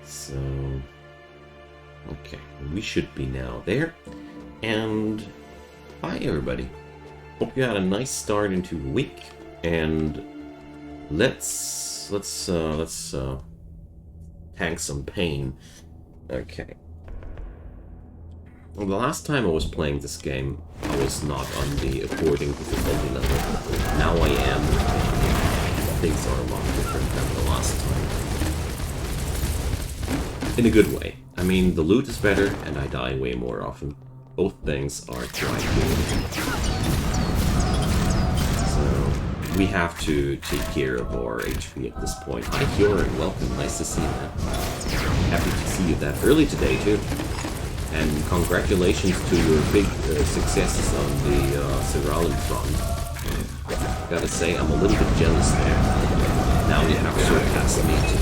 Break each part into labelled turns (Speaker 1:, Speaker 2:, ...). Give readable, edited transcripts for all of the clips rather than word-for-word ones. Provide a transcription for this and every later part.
Speaker 1: So, okay, we should be now there. And hi everybody. Hope you had a nice start into the week. And let's tank some pain. Okay. Well, the last time I was playing this game, I was not on the according difficulty level. Now I am. Things are a lot different than the last time. In a good way. I mean, the loot is better, and I die way more often. Both things are quite good. So, we have to take care of our HP at this point. Hi, Kieran, welcome. Nice to see you, man. Happy to see you that early today, too. And congratulations to your big successes on the Seralen front. Gotta say, I'm a little bit jealous there. Now you have surpassed me too.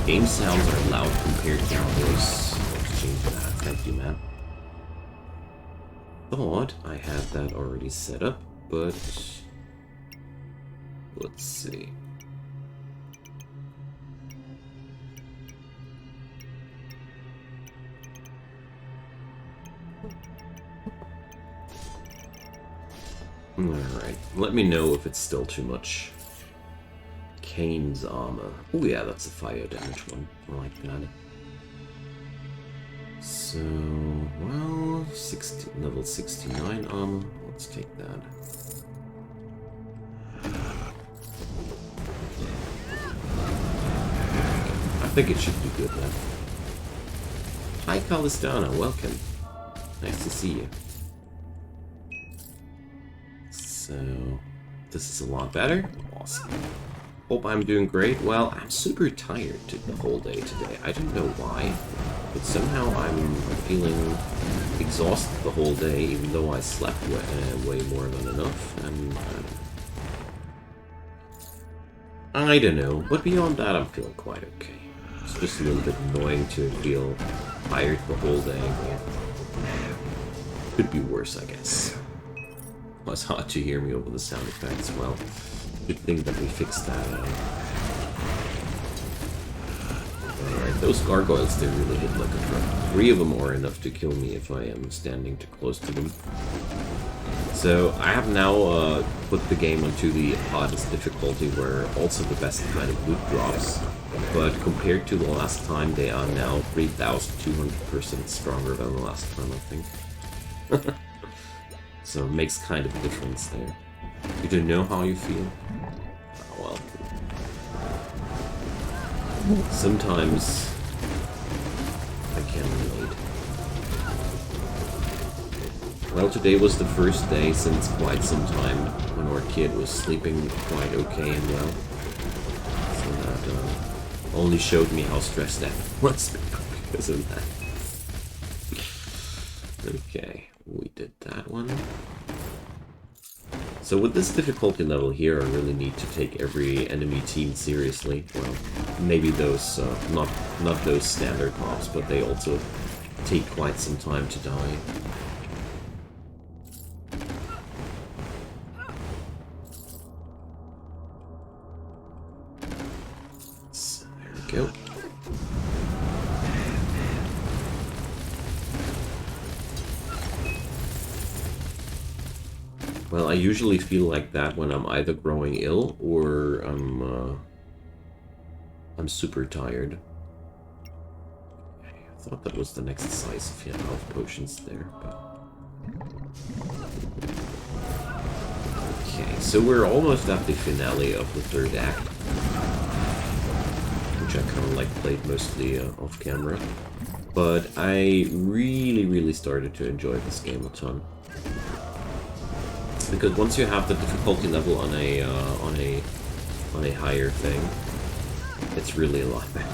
Speaker 1: Game sounds are loud compared to others. Let's change that. Thank you, man. Thought I had that already set up, but let's see. Alright, let me know if it's still too much. Kane's armor. Oh yeah, that's a fire damage one. I like that. So, well, level 69 armor. Let's take that. I think it should be good then. Hi Calistana, welcome. Nice to see you. So, this is a lot better. Awesome. Hope I'm doing great. Well, I'm super tired the whole day today. I don't know why, but somehow I'm feeling exhausted the whole day, even though I slept way more than enough. And I don't know, but beyond that, I'm feeling quite okay. It's just a little bit annoying to feel tired the whole day. Yeah. Could be worse, I guess. It was hard to hear me over the sound effects. Well, good thing that we fixed that. Alright, those gargoyles, they really hit like a truck. 3 of them are enough to kill me if I am standing too close to them. So, I have now put the game onto the hardest difficulty, where also the best kind of loot drops. But compared to the last time, they are now 3,200% stronger than the last time, I think. So it makes kind of a difference there. You don't know how you feel? Oh, well. Sometimes I can relate. Well, today was the first day since quite some time when our kid was sleeping quite okay and well. So that only showed me how stressed I was because of that. Okay. We did that one. So with this difficulty level here, I really need to take every enemy team seriously. Well, maybe those, not those standard mobs, but they also take quite some time to die. So, there we go. Well, I usually feel like that when I'm either growing ill or I'm super tired. I thought that was the next size of health potions there, but... Okay, so we're almost at the finale of the 3rd act, which I kind of like played mostly off camera. But I really started to enjoy this game a ton. Because once you have the difficulty level on a higher thing, it's really a lot better.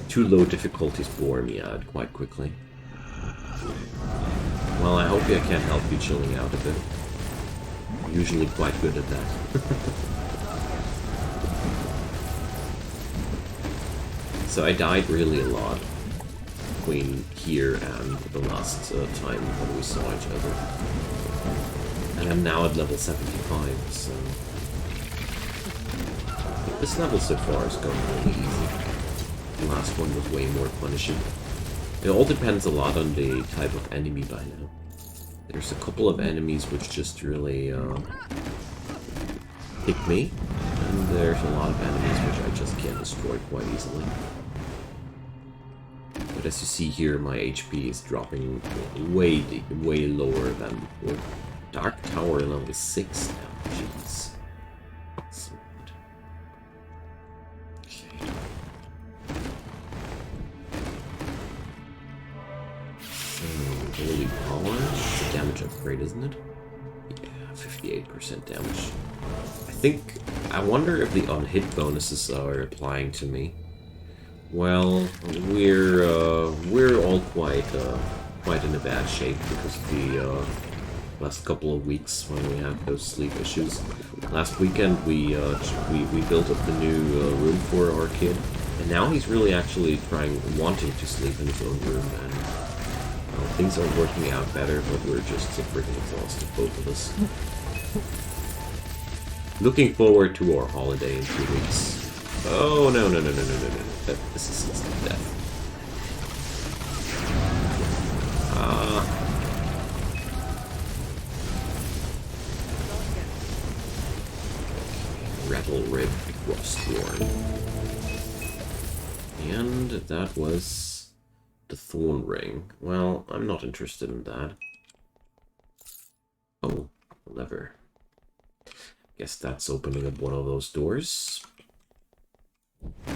Speaker 1: Too low difficulties bore me out quite quickly. Well, I hope I can help you chilling out a bit. I'm usually quite good at that. So I died really a lot between here and the last time when we saw each other. And I'm now at level 75, so... I think this level so far is going really easy. the last one was way more punishing. It all depends a lot on the type of enemy by now. There's a couple of enemies which just really pick me, and there's a lot of enemies which I just can't destroy quite easily. But as you see here, my HP is dropping way lower than before. Dark Tower level 6 now, jeez. So bad. Okay. So, holy power. It's a damage upgrade, isn't it? Yeah, 58% damage. I wonder if the on-hit bonuses are applying to me. Well, we're all quite in a bad shape because of the last couple of weeks when we had those sleep issues. Last weekend we built up the new room for our kid, and now he's really actually wanting to sleep in his own room, and things are working out better, but we're just so freaking exhausted, both of us. Looking forward to our holiday in 2 weeks. Oh, no. This is instant death. Rattle Rib Frostworn. And that was the Thorn Ring. Well, I'm not interested in that. Oh, lever. Guess that's opening up one of those doors. Okay.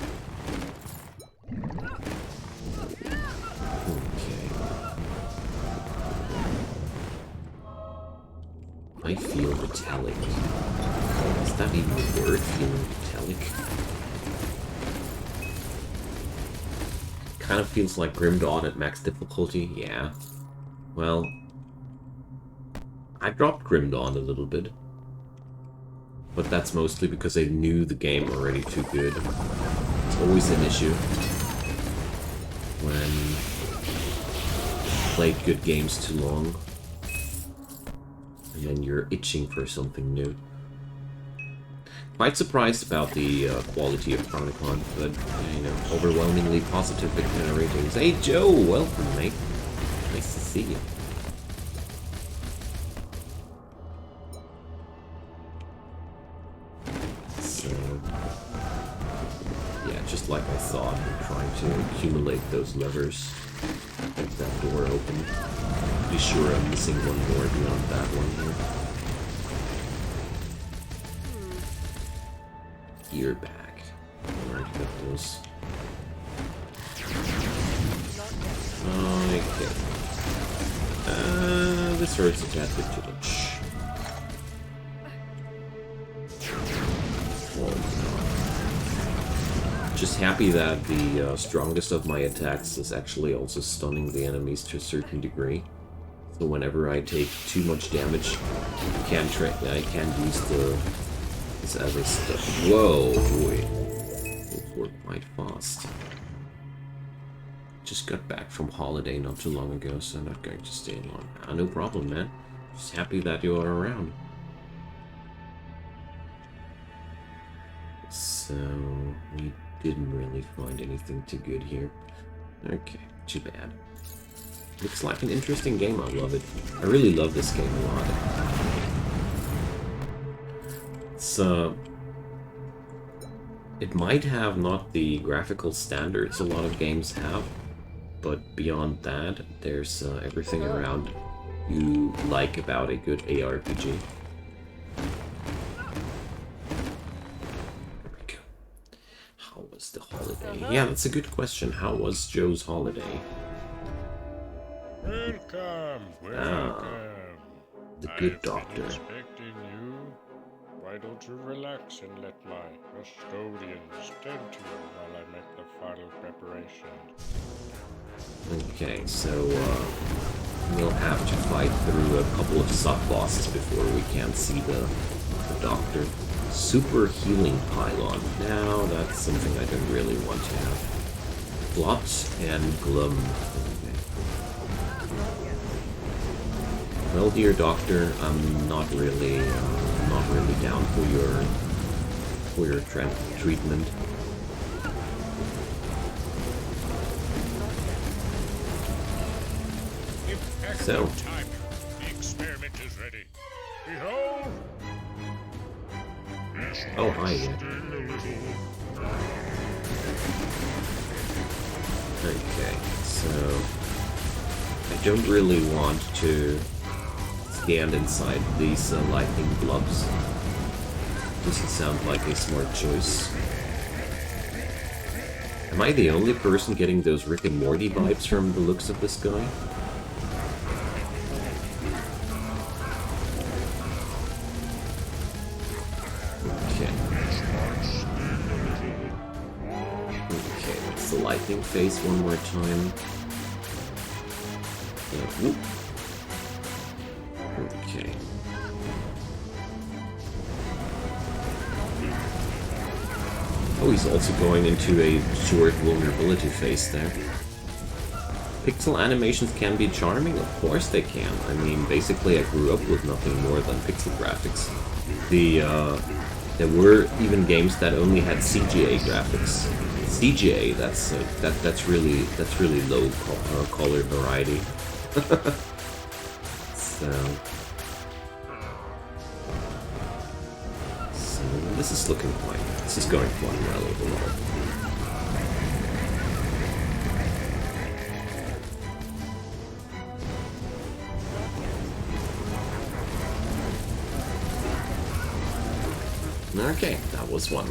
Speaker 1: I feel metallic. Is that even a word, feeling metallic? Kind of feels like Grim Dawn at max difficulty, yeah. Well, I dropped Grim Dawn a little bit. But that's mostly because I knew the game already too good. It's always an issue when you played good games too long and then you're itching for something new. Quite surprised about the quality of Chronicon, but you know, overwhelmingly positive ratings. Hey Joe, welcome mate. Nice to see you. Just like I thought, I'm trying to accumulate those levers. Get that door open. Be sure I'm missing one more beyond that one here. Gear back. I already got those. Okay. This hurts a tad bit too much. Just happy that the strongest of my attacks is actually also stunning the enemies to a certain degree. So whenever I take too much damage, I can use this as a stun. Whoa, boy. Those were quite fast. Just got back from holiday not too long ago, so I'm not going to stay long. No problem, man. Just happy that you are around. So, we didn't really find anything too good here. Okay, too bad. Looks like an interesting game, I love it. I really love this game a lot. It's, it might have not the graphical standards a lot of games have, but beyond that, there's everything around you like about a good ARPG. The holiday. Yeah, that's a good question. How was Joe's holiday?
Speaker 2: Welcome.
Speaker 1: The good doctor.
Speaker 2: Expecting you. Why don't you relax and let my custodians tend to you while I make the final preparations?
Speaker 1: Okay, so we'll have to fight through a couple of sub-bosses before we can see the doctor. Super healing pylon. Now that's something I don't really want to have. Blot and Glum. Okay. Well, dear doctor, I'm not really down for your treatment. So,
Speaker 2: Time. The experiment is ready. Behold!
Speaker 1: oh hi, yeah. Okay, so I don't really want to stand inside these lightning blobs. Doesn't sound like a smart choice. Am I the only person getting those Rick and Morty vibes from the looks of this guy? Okay. Okay, let's the lightning face one more time. Whoop. Okay. Oh, he's also going into a short vulnerability phase there. Pixel animations can be charming? Of course they can. I mean, basically I grew up with nothing more than pixel graphics. There were even games that only had CGA graphics. CGA, that's really low color variety. So this is looking quite. This is going quite well overall. Okay, that was one.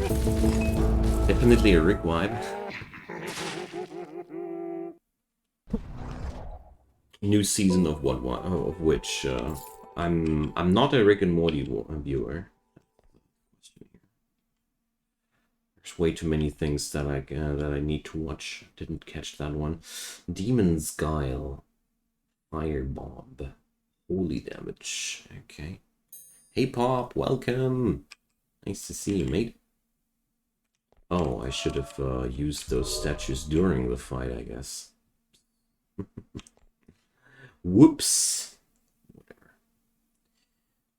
Speaker 1: Definitely a Rick vibe. New season of of which I'm not a Rick and Morty viewer. There's way too many things that I need to watch. Didn't catch that one. Demon's Guile, Firebob, Holy Damage. Okay. Hey Pop, welcome. Nice to see you, mate. Oh, I should have used those statues during the fight, I guess. Whoops. Whatever.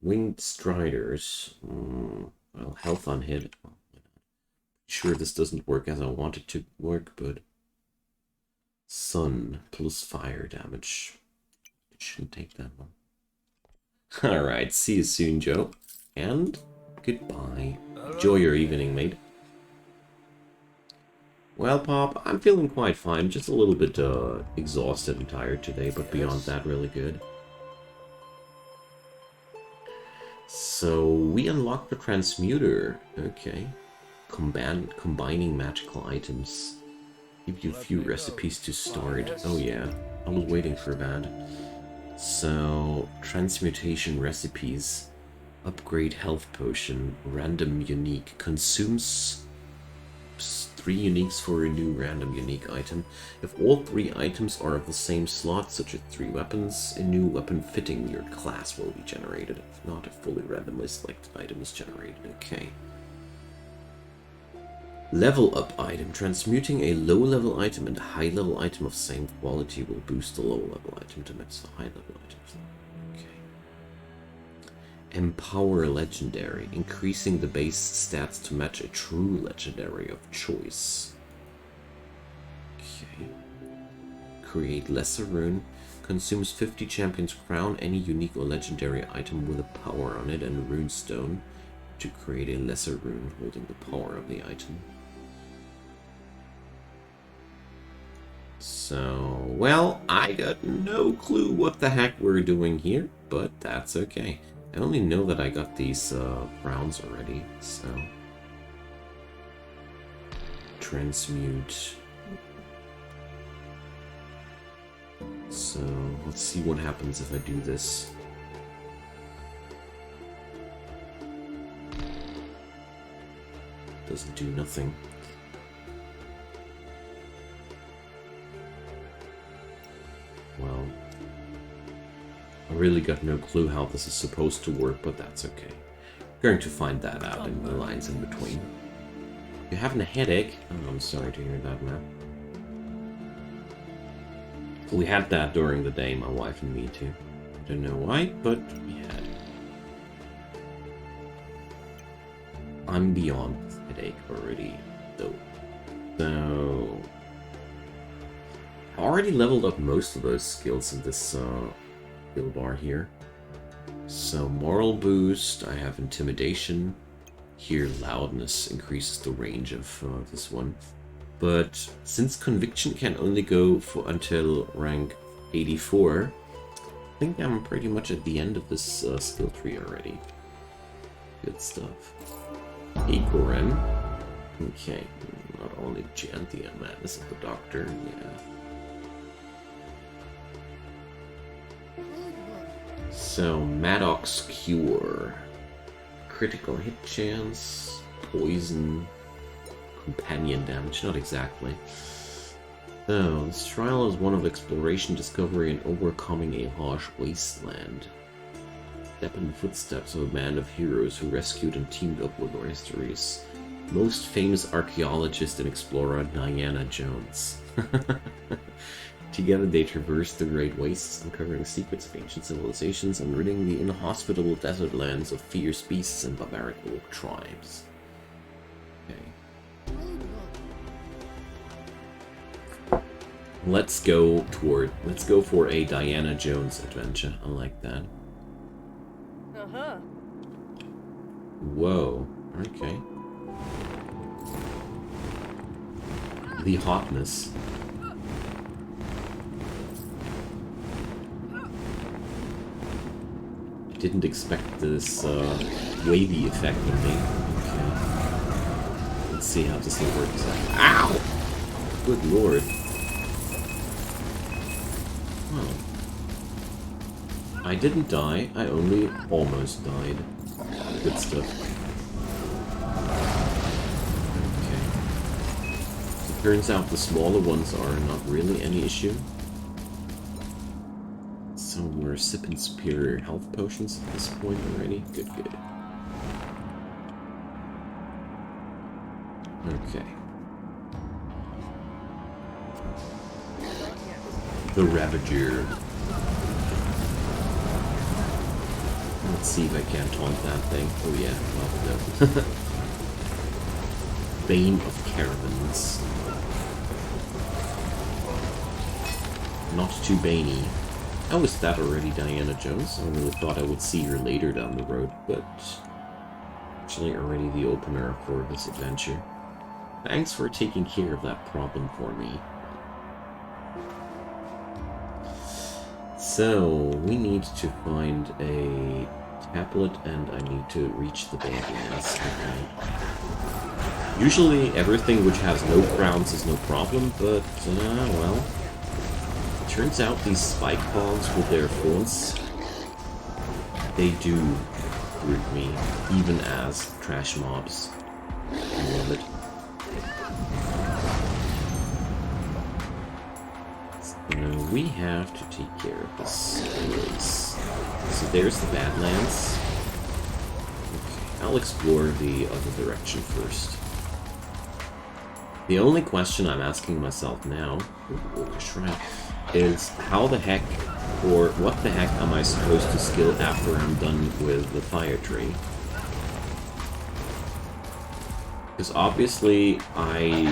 Speaker 1: Winged Striders. Well, health on hit. Sure, this doesn't work as I want it to work, but Sun plus fire damage. It shouldn't take that one. Alright, see you soon, Joe. And goodbye. Enjoy your evening, mate. Well, Pop, I'm feeling quite fine. Just a little bit exhausted and tired today, but beyond that, really good. So, we unlocked the Transmuter. Okay. Combining magical items. Give you a few recipes to start. Oh yeah, I was waiting for that. So, transmutation recipes. Upgrade health potion. Random unique. Consumes 3 uniques for a new random unique item. If all 3 items are of the same slot, such as 3 weapons, a new weapon fitting your class will be generated. If not, a fully randomly selected item is generated. Okay. Level up item. Transmuting a low level item and a high level item of same quality will boost the low level item to match the high level items. Okay. Empower legendary. Increasing the base stats to match a true legendary of choice. Okay. Create lesser rune. Consumes 50 champion's crown, any unique or legendary item with a power on it, and a rune stone to create a lesser rune holding the power of the item. So, well, I got no clue what the heck we're doing here, but that's okay. I only know that I got these crowns already, so... Transmute. So, let's see what happens if I do this. Doesn't do nothing. Well, I really got no clue how this is supposed to work, but that's okay. We're going to find that out in the lines in between. You're having a headache? Oh, I'm sorry to hear that, man. We had that during the day, my wife and me too. I don't know why, but we had. I'm beyond headache already, though. So... I already leveled up most of those skills in this skill bar here. So moral boost, I have intimidation. Here loudness increases the range of this one. But since conviction can only go for until rank 84, I think I'm pretty much at the end of this skill tree already. Good stuff. Akoren. Okay, not only Giantia Madness of the Doctor, yeah. So, Maddox Cure. Critical hit chance, poison, companion damage, not exactly. So, this trial is one of exploration, discovery, and overcoming a harsh wasteland. Step in the footsteps of a band of heroes who rescued and teamed up with our history's most famous archaeologist and explorer, Diana Jones. Together they traversed the great wastes, uncovering secrets of ancient civilizations and ridding the inhospitable desert lands of fierce beasts and barbaric orc tribes. Okay. Let's go for a Diana Jones adventure. I like that.
Speaker 3: Uh-huh.
Speaker 1: Whoa. Okay. The hotness. Didn't expect this wavy effect on me. Okay. Let's see how this thing works out. Ow! Good lord. Well. I didn't die, I only almost died. Good stuff. Okay. It turns out the smaller ones are not really any issue. So we're sipping superior health potions at this point already. Good, good. Okay. The Ravager. Let's see if I can taunt that thing. Oh yeah, well, no. Bane of Caravans. Not too baney. Oh, is that already Diana Jones? I really thought I would see her later down the road, but actually already the opener for this adventure. Thanks for taking care of that problem for me. So, we need to find a tablet and I need to reach the Badlands. Okay. Usually everything which has no crowns is no problem, but, well... Turns out these spike bombs with their phones, they do root me, even as trash mobs. I love it. So we have to take care of this place. So there's the Badlands. Okay, I'll explore the other direction first. The only question I'm asking myself now... Ooh, shrine. Is how the heck, or what the heck am I supposed to skill after I'm done with the fire tree? Because obviously I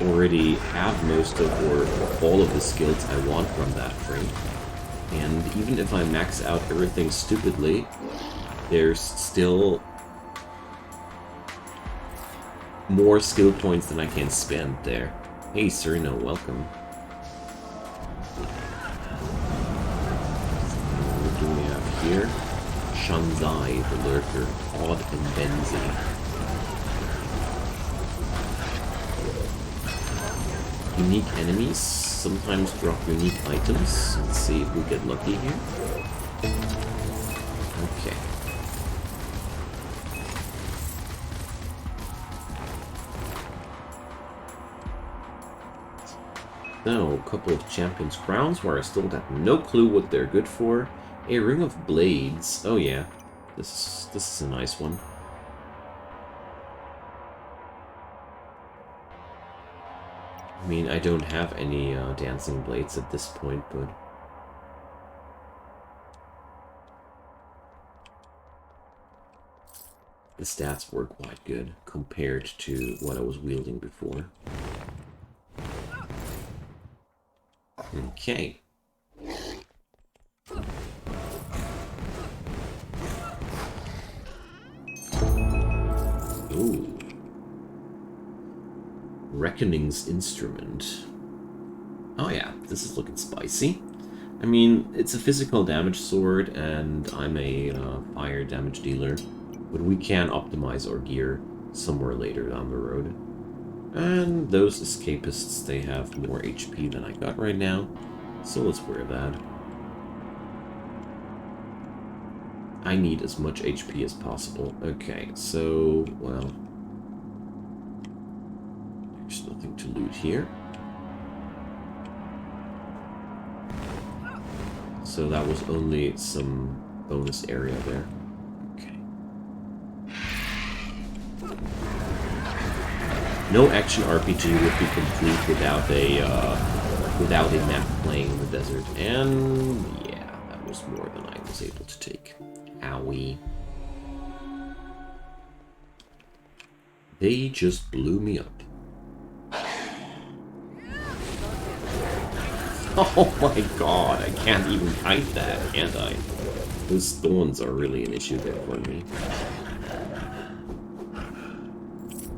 Speaker 1: already have most of, or all of the skills I want from that tree. And even if I max out everything stupidly, there's still more skill points than I can spend there. Hey Serena, welcome. Here, Shanzai, the Lurker, Odd and Benzi. Unique enemies sometimes drop unique items. Let's see if we get lucky here. Okay. So, a couple of Champions Crowns where I still have no clue what they're good for. A Ring of Blades. Oh yeah, this is a nice one. I mean, I don't have any dancing blades at this point, but the stats were quite good compared to what I was wielding before. Reckoning's Instrument. Oh yeah, this is looking spicy. I mean, it's a physical damage sword, and I'm a fire damage dealer, but we can optimize our gear somewhere later down the road. And those escapists, they have more HP than I got right now, so let's wear that. I need as much HP as possible. Okay, so, well, there's nothing to loot here. So that was only some bonus area there. Okay. No action RPG would be complete without a map playing in the desert. And yeah, that was more than I was able to take. Owie. They just blew me up. Oh my god, I can't even kite that, can't I? Those thorns are really an issue there for me.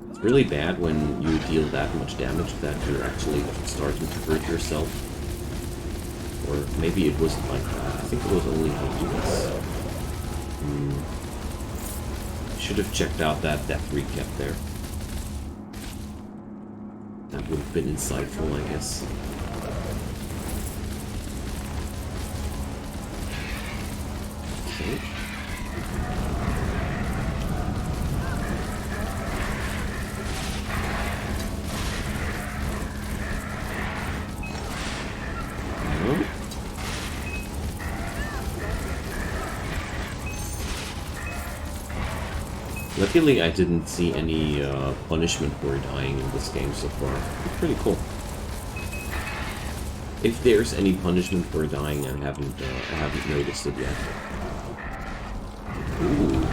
Speaker 1: It's really bad when you deal that much damage that you're actually starting to hurt yourself. Or maybe it wasn't like that. I think it was only Hades. Should have checked out that death recap there. That would have been insightful, I guess. Okay. Luckily, I didn't see any punishment for dying in this game so far. It's pretty cool. If there's any punishment for dying, I haven't noticed it yet. Ooh,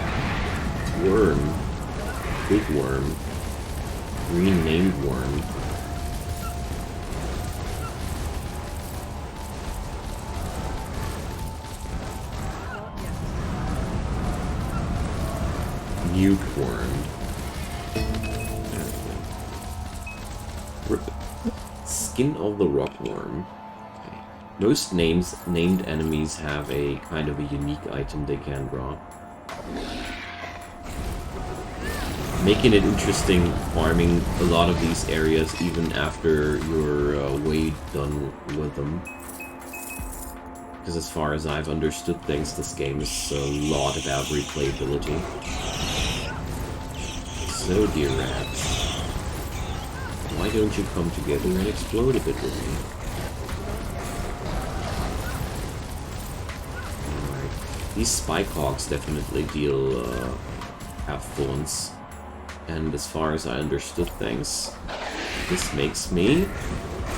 Speaker 1: worm, big worm, renamed worm. Nuke worm. Skin of the rockworm. Okay. Most named enemies have a kind of a unique item they can drop, making it interesting farming a lot of these areas even after you're way done with them. Because as far as I've understood things, this game is a lot about replayability. So, dear rats, why don't you come together and explode a bit with me? Alright, these spike hawks definitely have thorns. And as far as I understood things, this makes me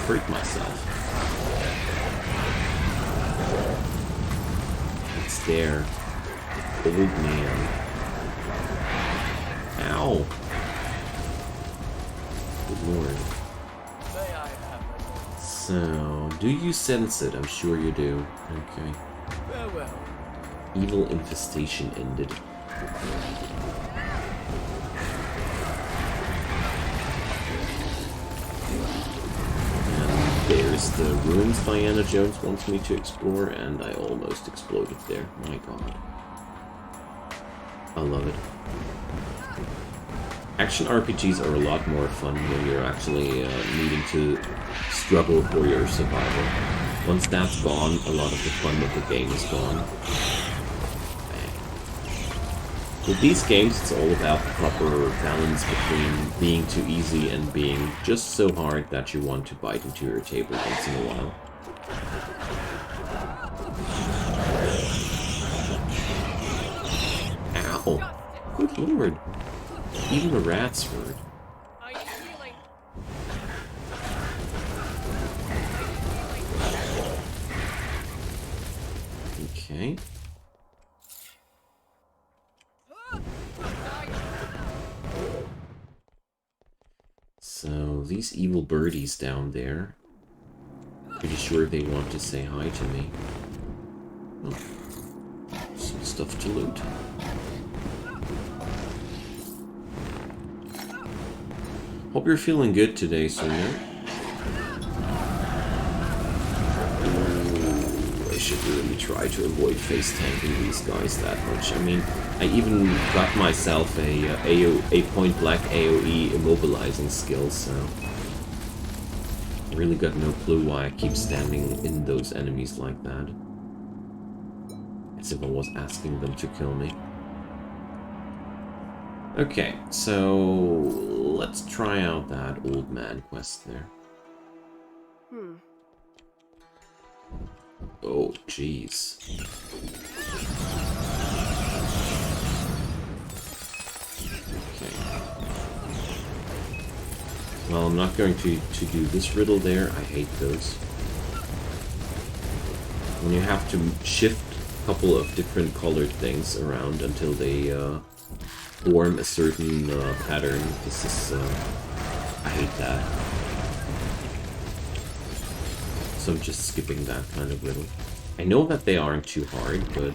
Speaker 1: hurt myself. It's there. Old man. Ow! Good lord. So, do you sense it? I'm sure you do. Okay.
Speaker 4: Farewell.
Speaker 1: Evil infestation ended. And there's the ruins Diana Jones wants me to explore, and I almost exploded there. My god. I love it. Action RPGs are a lot more fun when you're actually needing to struggle for your survival. Once that's gone, a lot of the fun of the game is gone. With these games, it's all about the proper balance between being too easy and being just so hard that you want to bite into your table once in a while. Ow! Good lord! Even the rats heard. Okay. So, these evil birdies down there, pretty sure they want to say hi to me. Oh, some stuff to loot. Hope you're feeling good today, Sonia. I should really try to avoid face tanking these guys that much. I mean, I even got myself a point-blank AoE immobilizing skill, so I really got no clue why I keep standing in those enemies like that. As if I was asking them to kill me. Okay, so let's try out that old man quest there. Oh, jeez. Okay. Well, I'm not going to do this riddle there. I hate those. When you have to shift a couple of different colored things around until they form a certain pattern. This is... I hate that. So I'm just skipping that kind of riddle. I know that they aren't too hard, but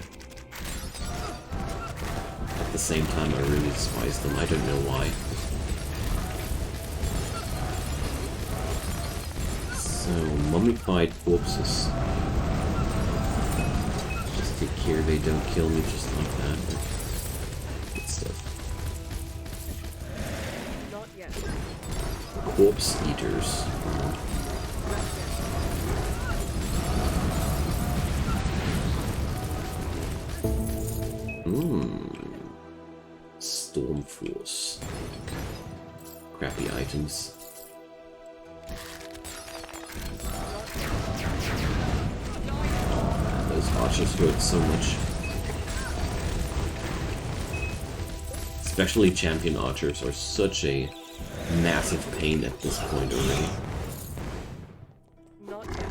Speaker 1: at the same time I really despise them. I don't know why. So, mummified corpses. Just take care they don't kill me just like that. Good stuff.
Speaker 3: Not yet.
Speaker 1: Corpse eaters. Storm Force. Crappy items. Those archers hurt so much. Especially champion archers are such a massive pain at this point already.
Speaker 3: Not yet.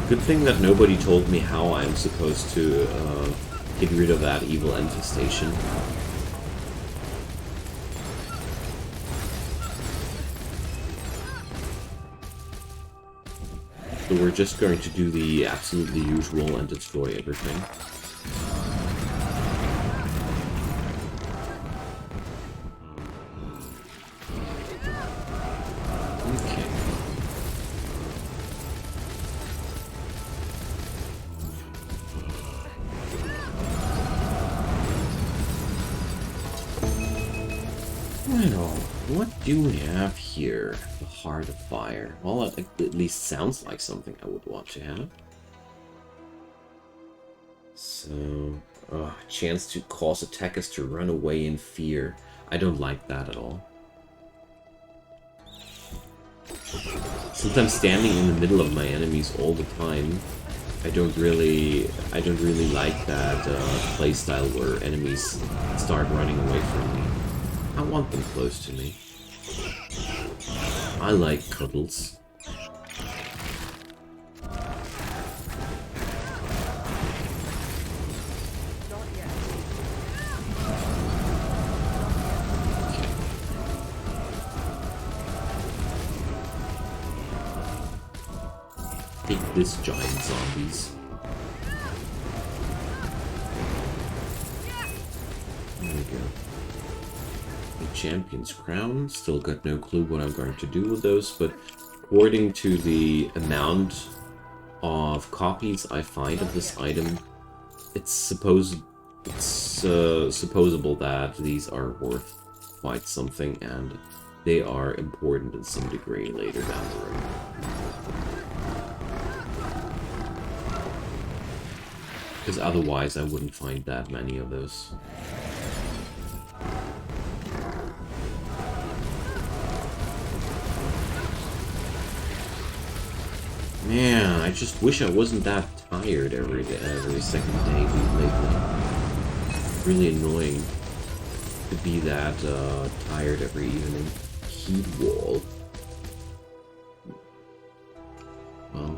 Speaker 1: Good thing that nobody told me how I'm supposed to get rid of that evil infestation. So we're just going to do the absolutely usual and destroy everything. What do we have here? The Heart of Fire. Well, it at least sounds like something I would want to have. So, chance to cause attackers to run away in fear. I don't like that at all. Since I'm standing in the middle of my enemies all the time, I don't really like that playstyle where enemies start running away from me. I want them close to me. I like cuddles.
Speaker 3: Not yet.
Speaker 1: Take this, giant zombies. There we go. Champion's Crown. Still got no clue what I'm going to do with those, but according to the amount of copies I find of this item, it's supposable that these are worth quite something, and they are important in some degree later down the road. Because otherwise I wouldn't find that many of those. Man, I just wish I wasn't that tired every second day lately. Really annoying to be that tired every evening. Heat wall. Well,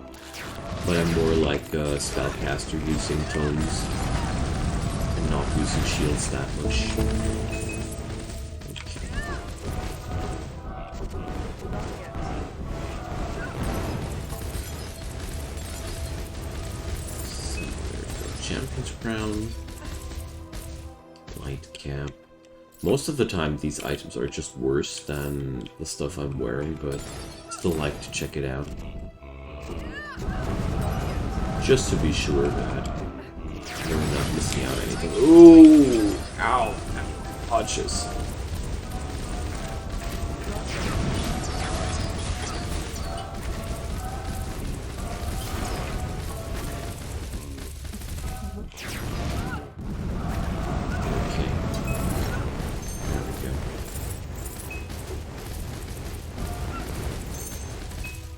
Speaker 1: but I'm more like a spellcaster using tomes and not using shields that much. Champion's Crown. Light Cap. Most of the time these items are just worse than the stuff I'm wearing, but still like to check it out. Just to be sure that you're not missing out on anything. Ooh! Ow! Touches.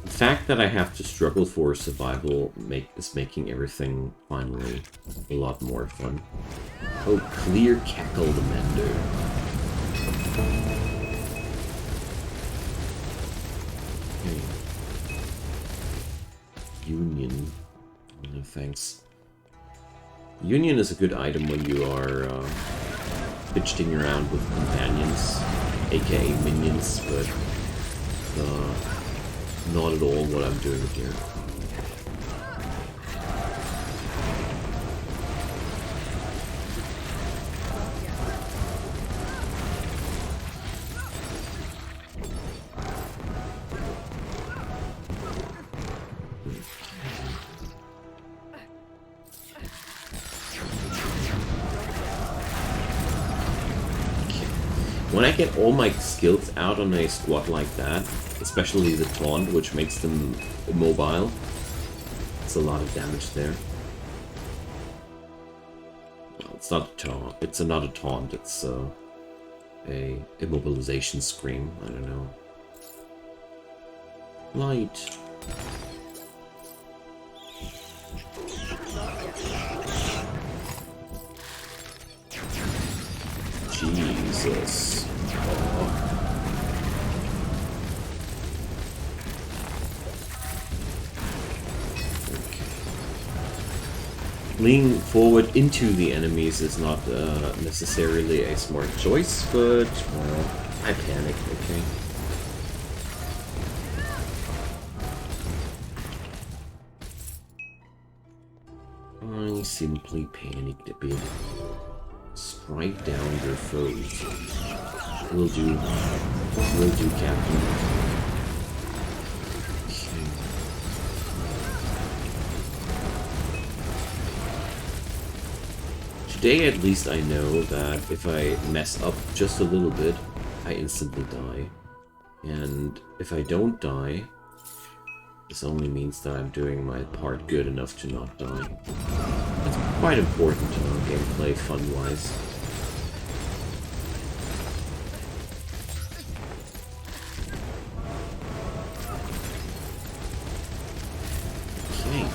Speaker 1: The fact that I have to struggle for survival is making everything finally a lot more fun. Oh, clear Cackle the Mender. Okay. Union. No thanks. Union is a good item when you are fidgeting around with companions, aka minions, but not at all what I'm doing here. When I get all my skills out on a squad like that, especially the taunt, which makes them immobile, it's a lot of damage there. Well, it's not a taunt. It's not a taunt. It's a immobilization scream. I don't know. Light. Jesus. Oh. Leaning forward into the enemies is not necessarily a smart choice, but, well, I panicked, okay? I simply panicked a bit. Strike down your foes. Will do. Will do, Captain. Today, at least, I know that if I mess up just a little bit, I instantly die. And if I don't die, this only means that I'm doing my part good enough to not die. That's quite important to gameplay fun-wise. Okay.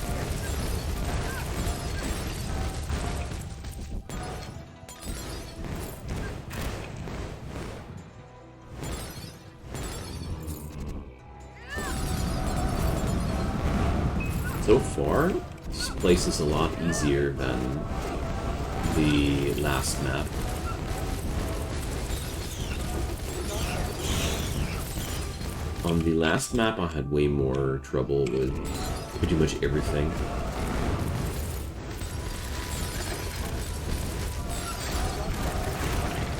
Speaker 1: So far, this place is a lot easier than the last map. On the last map, I had way more trouble with pretty much everything.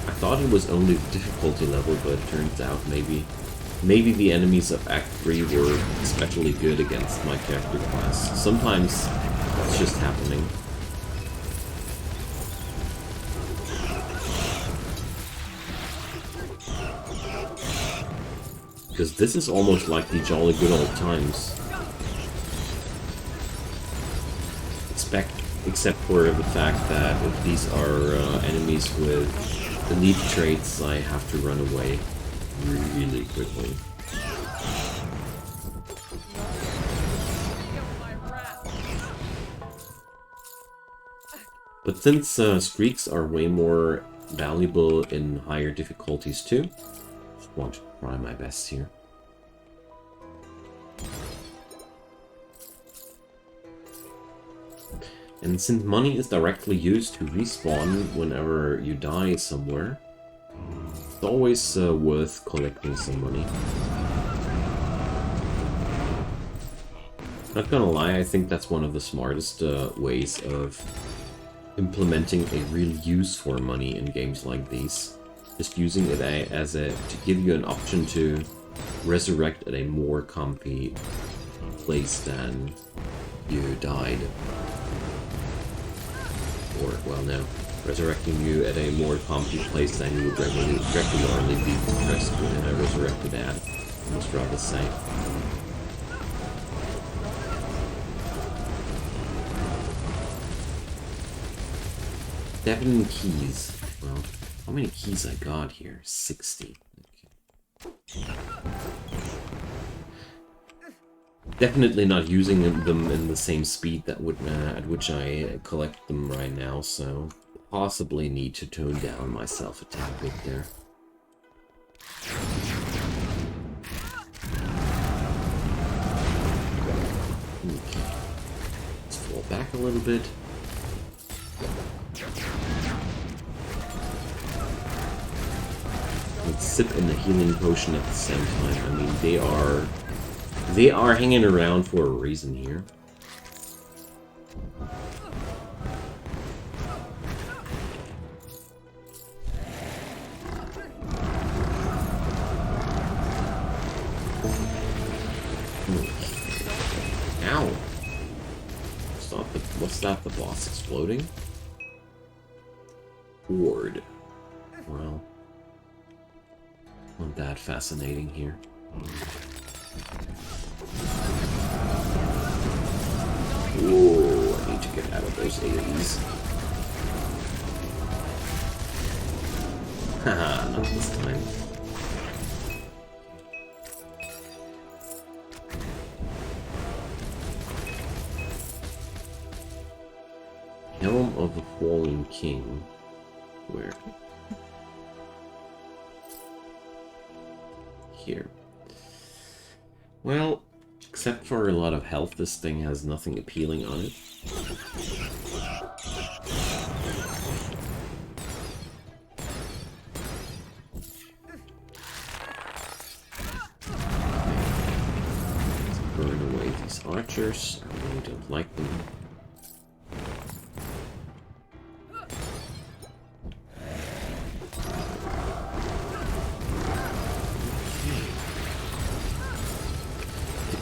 Speaker 1: I thought it was only the difficulty level, but it turns out maybe the enemies of Act 3 were especially good against my character class. Sometimes it's just happening. Because this is almost like the jolly good old times. Except for the fact that if these are enemies with elite traits, I have to run away really quickly. But since streaks are way more valuable in higher difficulties too, just want to try my best here. And since money is directly used to respawn whenever you die somewhere, it's always worth collecting some money. Not gonna lie, I think that's one of the smartest ways of implementing a real use for money in games like these. Just using it to give you an option to resurrect at a more comfy place than you died. Or, well, no. Resurrecting you at a more comfy place than you would regularly be resurrected at. I must rather say. Seven keys. Well, how many keys I got here? 60. Okay. Definitely not using them in the same speed that would at which I collect them right now, so possibly need to tone down myself a tad bit there. Okay. Let's fall back a little bit. Let's sip in the healing potion at the same time. I mean, they are hanging around for a reason here. Ow! What's that? The boss exploding? Horde. Well, not that fascinating here. Whoa, I need to get out of those AoEs. Haha, not this time. Helm of the Fallen King. Where? Here. Well, except for a lot of health, this thing has nothing appealing on it. Let's burn away these archers. I really don't like them.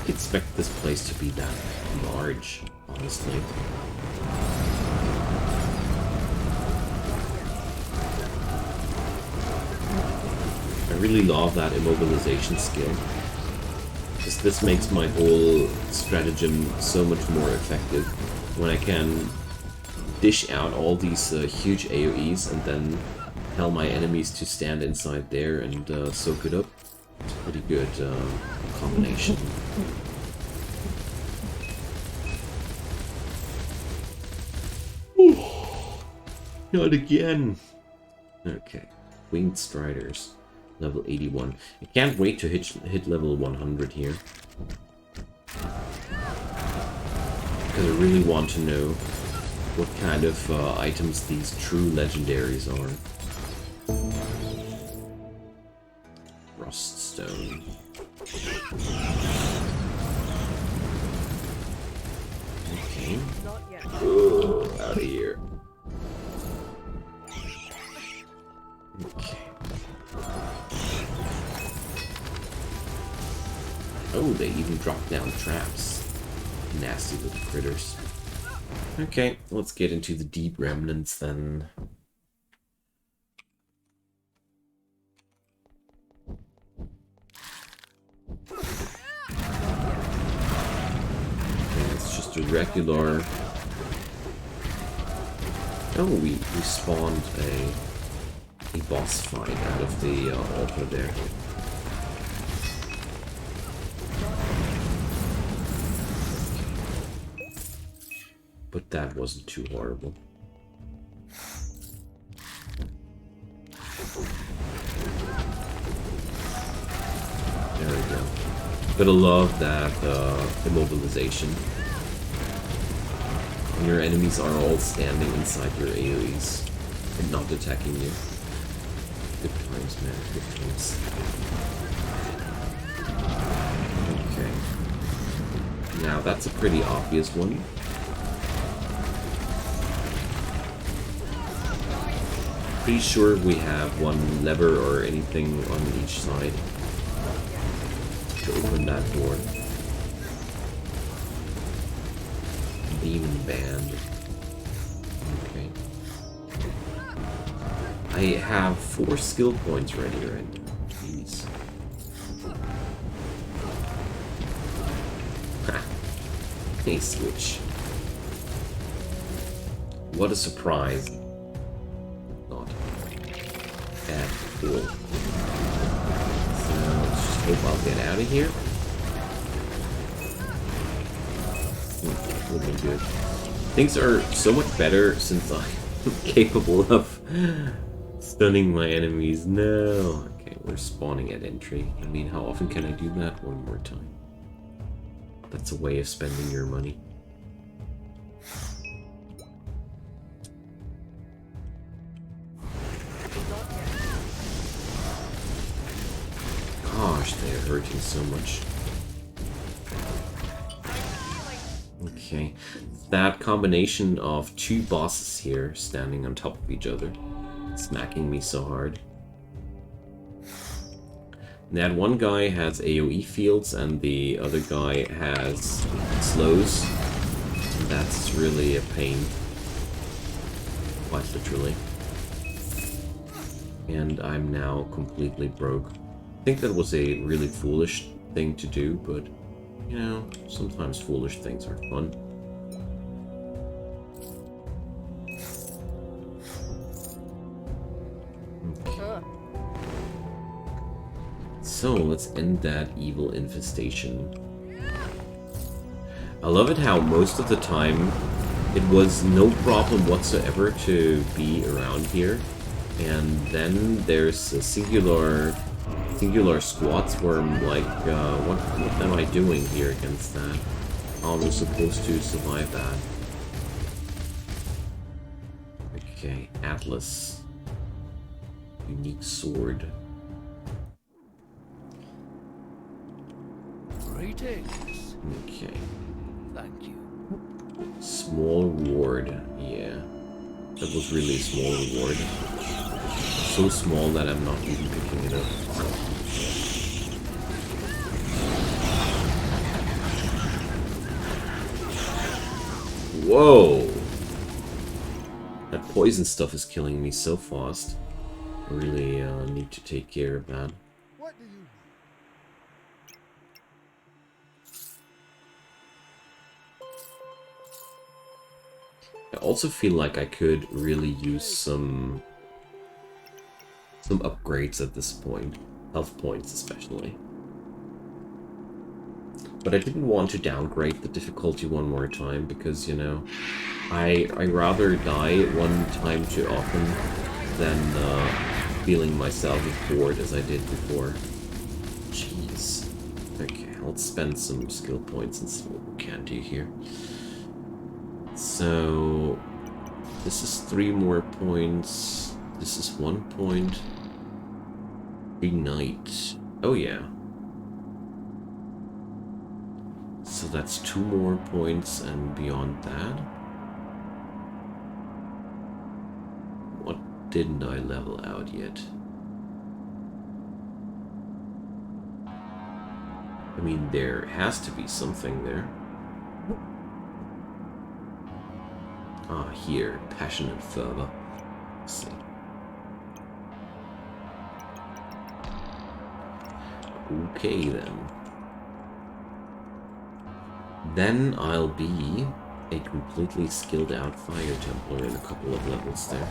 Speaker 1: Expect this place to be that large, honestly. I really love that immobilization skill, because this makes my whole stratagem so much more effective when I can dish out all these huge AoEs and then tell my enemies to stand inside there and soak it up. It's a pretty good combination. Not again! Okay. Winged Striders. Level 81. I can't wait to hit level 100 here. Because I really want to know what kind of items these true legendaries are. Rust Stone. Okay.
Speaker 3: Not yet.
Speaker 1: Oh, out of here. Okay. Oh, they even dropped down traps. Nasty little critters. Okay, let's get into the deep remnants then. It's just a regular... Oh, we spawned a boss fight out of the altar there. But that wasn't too horrible. There we go. Gotta love that immobilization. When your enemies are all standing inside your AoEs and not attacking you. Good times, man. Good times. Okay. Now, that's a pretty obvious one. Pretty sure we have one lever or anything on each side to open that door. Demon Band. Okay. I have 4 skill points ready right now. Jeez. Ha! Hey, switch. What a surprise. Not at all. So let's just hope I'll get out of here. Would be good. Things are so much better since I'm capable of stunning my enemies. No. Okay, we're spawning at entry. I mean, how often can I do that? One more time. That's a way of spending your money. Gosh, they're hurting so much. Okay, that combination of 2 bosses here standing on top of each other, smacking me so hard. That one guy has AoE fields and the other guy has slows. And that's really a pain. Quite literally. And I'm now completely broke. I think that was a really foolish thing to do, but you know, sometimes foolish things are fun. Okay. So, let's end that evil infestation. I love it how most of the time it was no problem whatsoever to be around here. And then there's a singular squats where I'm like, what am I doing here against that? How am I supposed to survive that? Okay, Atlas. Unique sword.
Speaker 4: Greetings.
Speaker 1: Okay.
Speaker 4: Thank you.
Speaker 1: Small reward. Yeah. That was really a small reward. So small that I'm not even picking it up. Whoa! That poison stuff is killing me so fast. I really need to take care of that.
Speaker 5: What do you
Speaker 1: I also feel like I could really use some upgrades at this point. Health points especially. But I didn't want to downgrade the difficulty one more time because, you know, I rather die one time too often than feeling myself bored as I did before. Jeez. Okay, let's spend some skill points and see what we can do here. So, this is 3 more points. This is 1 point. Ignite. Oh yeah. So that's 2 more points, and beyond that... What didn't I level out yet? I mean, there has to be something there. Ah, here. Passionate fervor. Let's see. Okay, then. Then I'll be a completely skilled out Fire Templar in a couple of levels there.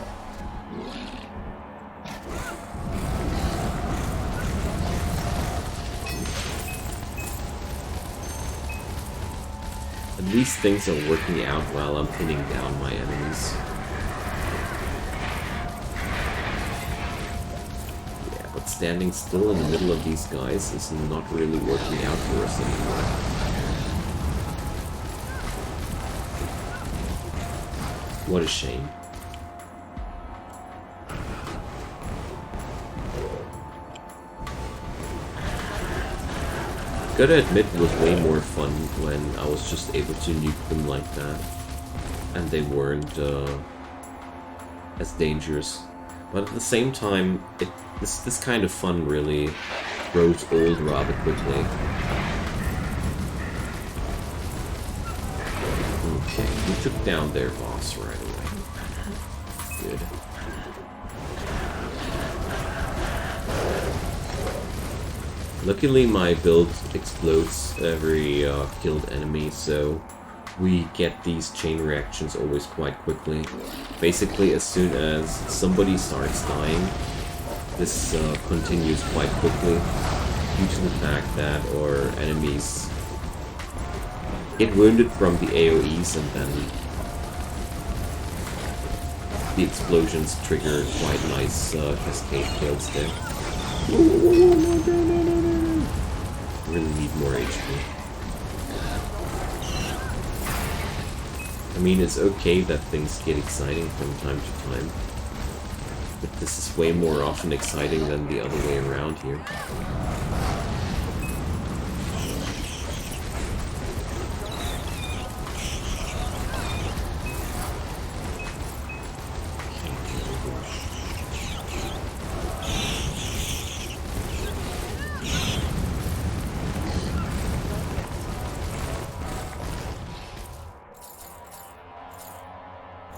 Speaker 1: At least things are working out while I'm pinning down my enemies. Yeah, but standing still in the middle of these guys is not really working out for us anymore. What a shame. Gotta admit, it was way more fun when I was just able to nuke them like that. And they weren't as dangerous. But at the same time, this kind of fun really grows old rather quickly. Okay, we took down their boss right away. Good. Luckily my build explodes every killed enemy, so we get these chain reactions always quite quickly. Basically, as soon as somebody starts dying, this continues quite quickly due to the fact that our enemies get wounded from the AoEs and then the explosions trigger quite nice cascade kills there. Really need more HP. I mean, it's okay that things get exciting from time to time, but this is way more often exciting than the other way around here.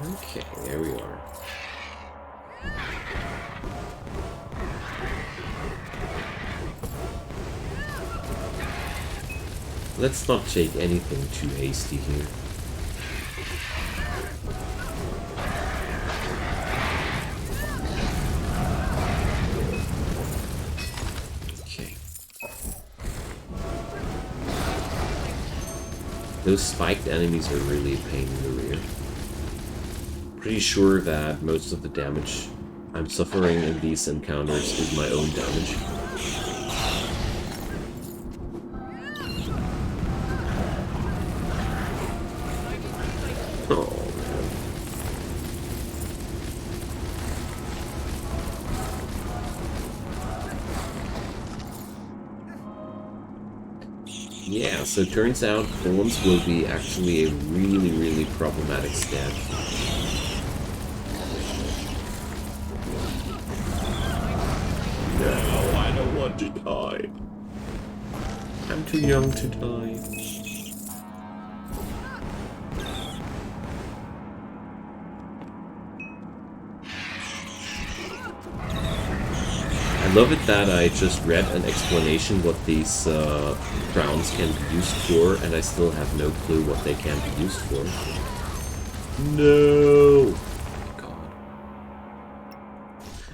Speaker 1: Okay, there we are. Let's not take anything too hasty here. Okay. Those spiked enemies are really a pain in the rear. Pretty sure that most of the damage I'm suffering in these encounters is my own damage. Oh man. Yeah, so it turns out thorns will be actually a really, really problematic stat. To die. I'm too young to die. I love it that I just read an explanation what these crowns can be used for, and I still have no clue what they can be used for. No!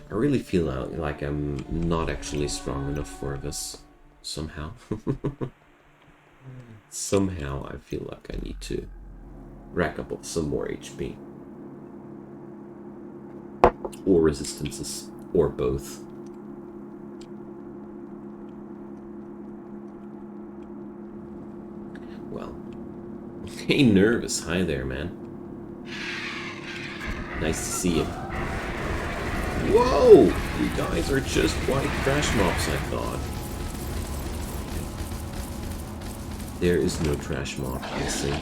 Speaker 1: I really feel like I'm not actually strong enough for this, somehow. Somehow I feel like I need to rack up some more HP. Or resistances, or both. Well. Hey, Nervous, hi there, man. Nice to see you. Whoa! You guys are just white trash mobs, I thought. There is no trash mob, I see.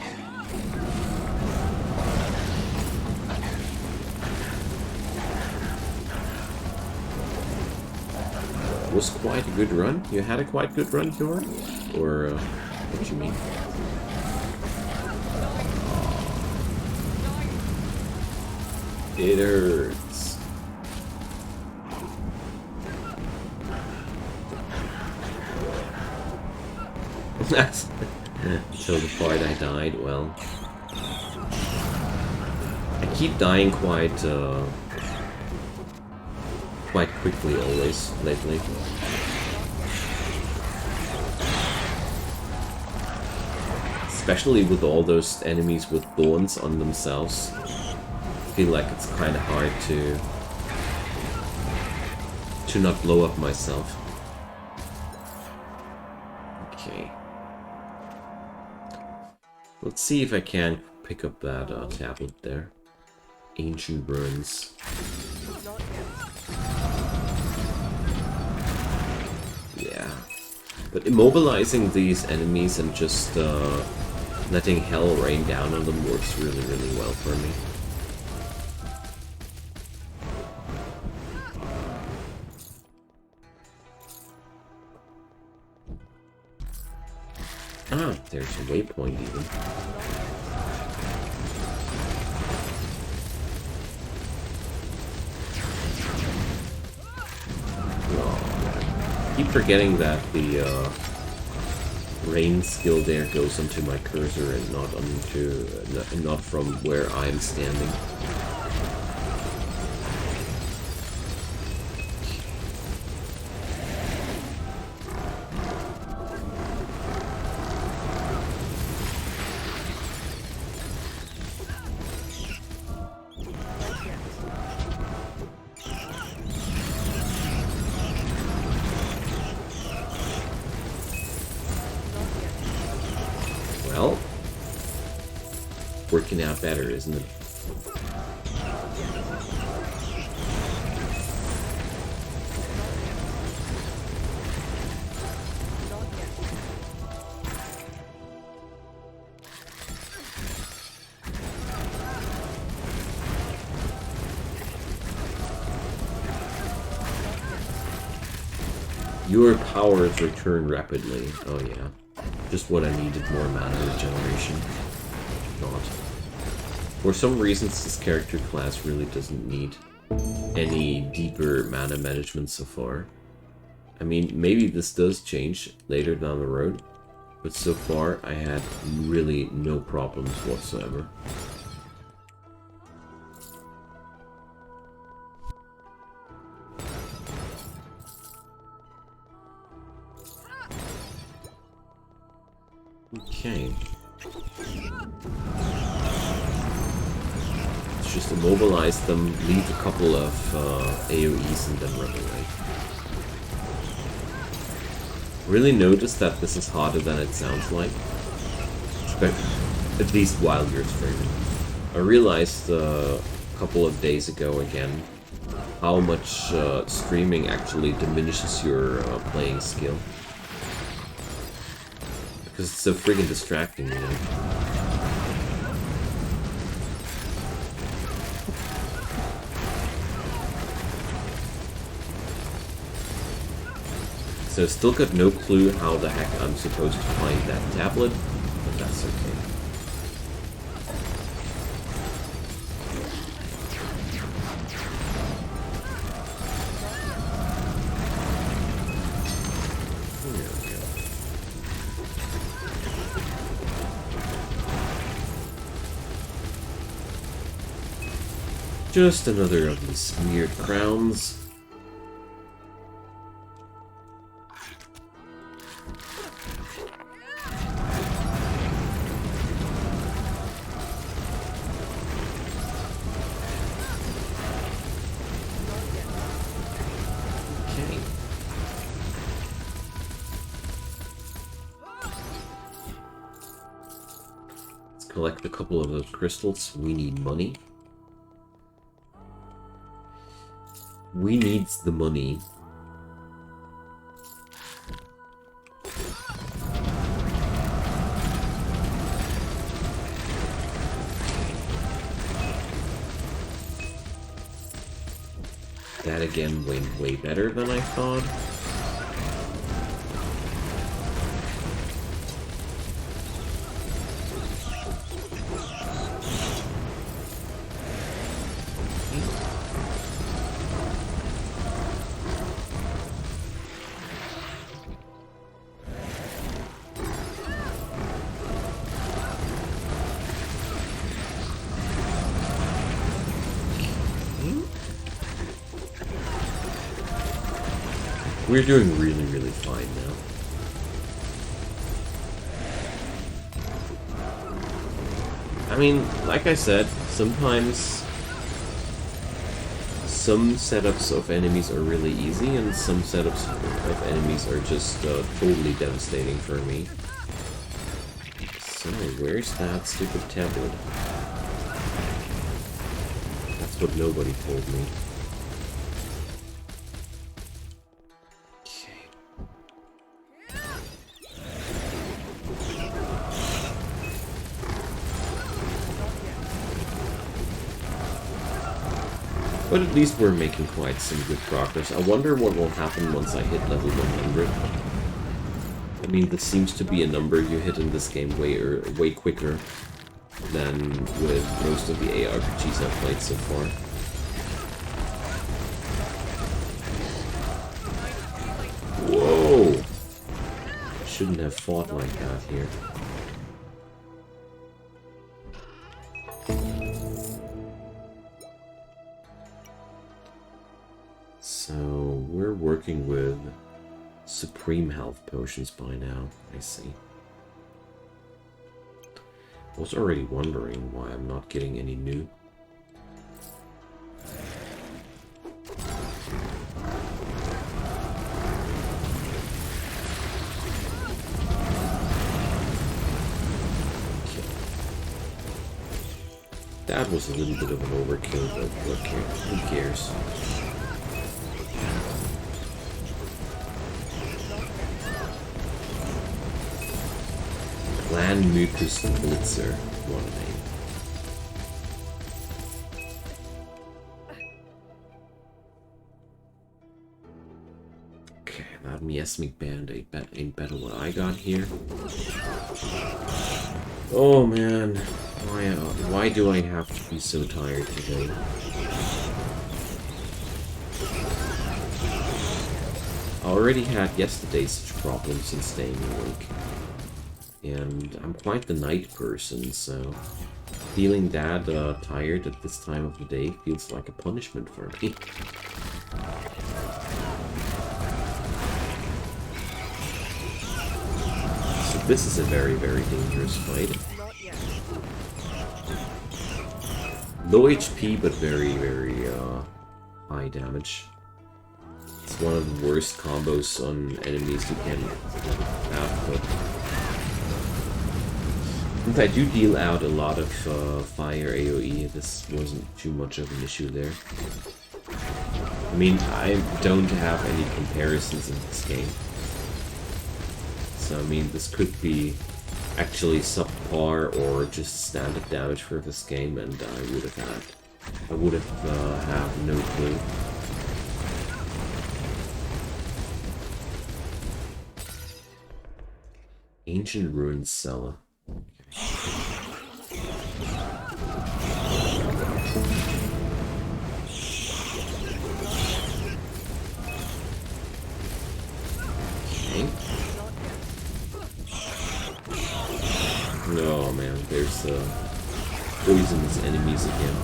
Speaker 1: Was quite a good run? You had a quite good run, Kjorn? Or, what do you mean? It hurts. That's so the part I died, well. I keep dying quite quickly always lately. Especially with all those enemies with thorns on themselves. I feel like it's kind of hard to not blow up myself. Okay. Let's see if I can pick up that tablet there. Ancient Burns. Yeah. But immobilizing these enemies and just letting hell rain down on them works really, really well for me. There's a waypoint even. Oh, I keep forgetting that the rain skill there goes onto my cursor and not from where I'm standing. Well, working out better, isn't it? Your powers return rapidly. Oh yeah. Just what I needed, more mana regeneration. Not. For some reasons, this character class really doesn't need any deeper mana management so far. I mean, maybe this does change later down the road, but so far I had really no problems whatsoever. Okay. Let's just immobilize them, leave a couple of AoEs and then run away. Really notice that this is harder than it sounds like. At least while you're streaming. I realized a couple of days ago again how much streaming actually diminishes your playing skill. Because it's so friggin' distracting, you know. So still got no clue how the heck I'm supposed to find that tablet, but that's okay. Just another of these smeared crowns. Okay. Let's collect a couple of those crystals. We need money. We needs the money. That again went way better than I thought. We're doing really, really fine now. I mean, like I said, sometimes some setups of enemies are really easy and some setups of enemies are just totally devastating for me. So, where's that stupid tablet? That's what nobody told me. But at least we're making quite some good progress. I wonder what will happen once I hit level 100. mean, this seems to be a number you hit in this game way quicker than with most of the ARPGs I've played so far. Whoa! Shouldn't have fought like that here. So, we're working with supreme health potions by now, I see. I was already wondering why I'm not getting any new. Okay. That was a little bit of an overkill, but okay, who cares? Clan Mucus Blitzer, what a name. Okay, that miasmic band ain't better what I got here. Oh man, why do I have to be so tired today? I already had yesterday such problems in staying awake. And I'm quite the night person, so feeling that tired at this time of the day feels like a punishment for me. So this is a very, very dangerous fight. Low HP, but very, very high damage. It's one of the worst combos on enemies you can output. Since I do deal out a lot of fire AoE, this wasn't too much of an issue there. I mean, I don't have any comparisons in this game. So, I mean, this could be actually subpar or just standard damage for this game, and I would have no clue. Ancient Ruins Cellar. No, man, there's poisonous enemies again.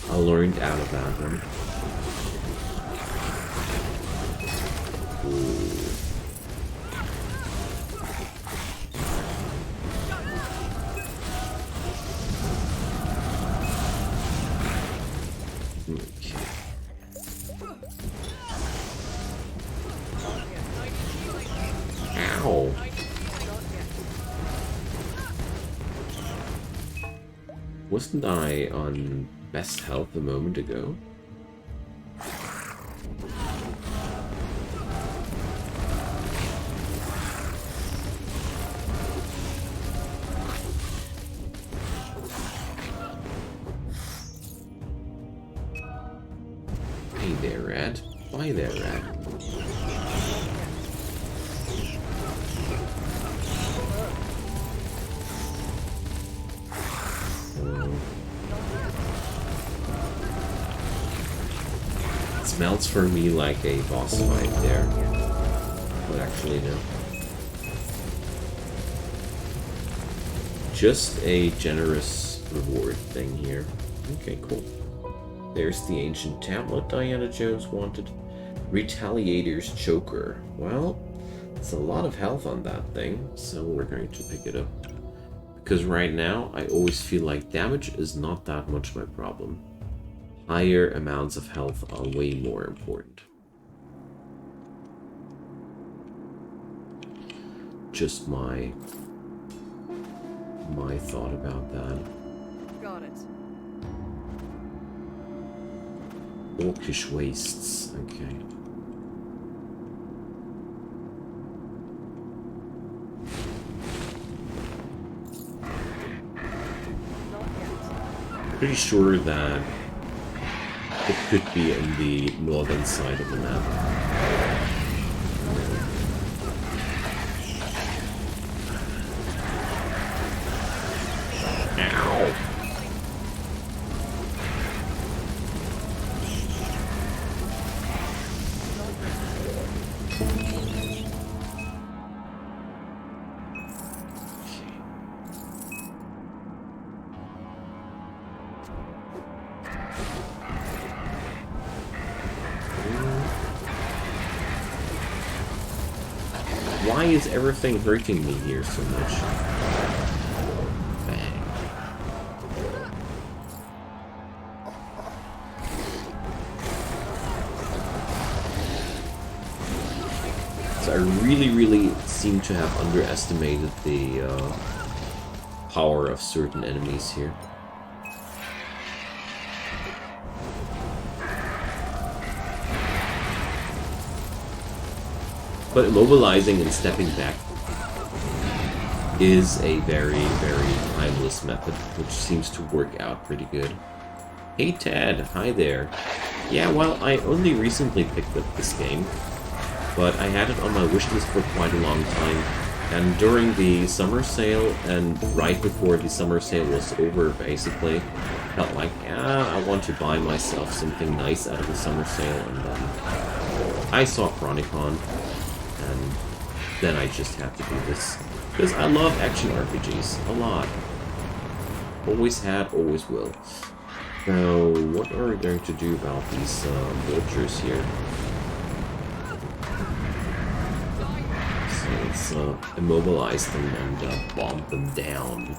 Speaker 1: I learned out of that one. Ooh. Ow! Wasn't I on best health a moment ago? Hey there, Rat. Bye there, Rat. Smells for me like a boss fight there. But actually, no. Just a generous reward thing here. Okay, cool. There's the ancient tablet Diana Jones wanted. Retaliator's Choker. Well, it's a lot of health on that thing, so we're going to pick it up. Because right now, I always feel like damage is not that much my problem. Higher amounts of health are way more important. Just my thought about that.
Speaker 3: Got it.
Speaker 1: Orcish wastes. Okay. Pretty sure that it could be on the northern side of the map. Why is everything hurting me here so much? Bang. So I really seem to have underestimated the power of certain enemies here. But immobilizing and stepping back is a very timeless method, which seems to work out pretty good. Hey Ted, hi there. Yeah, well, I only recently picked up this game, but I had it on my wishlist for quite a long time. And during the summer sale, and right before the summer sale was over, basically, felt like, yeah, I want to buy myself something nice out of the summer sale, and then I saw Chronicon. And then I just have to do this. Because I love action RPGs a lot. Always had, always will. So, what are we going to do about these vultures here? So let's immobilize them and bomb them down.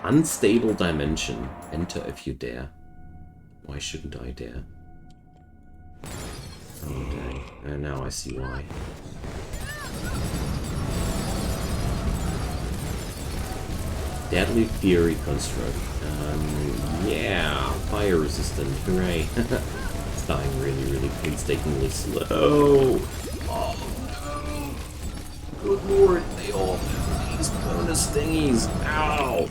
Speaker 1: Unstable dimension. Enter if you dare. Why shouldn't I dare? Oh dang, and now I see why. Deadly Fury Construct. Yeah, fire resistant, hooray. It's dying really painstakingly slow. Oh no! Good lord, they all have these bonus thingies. Ow!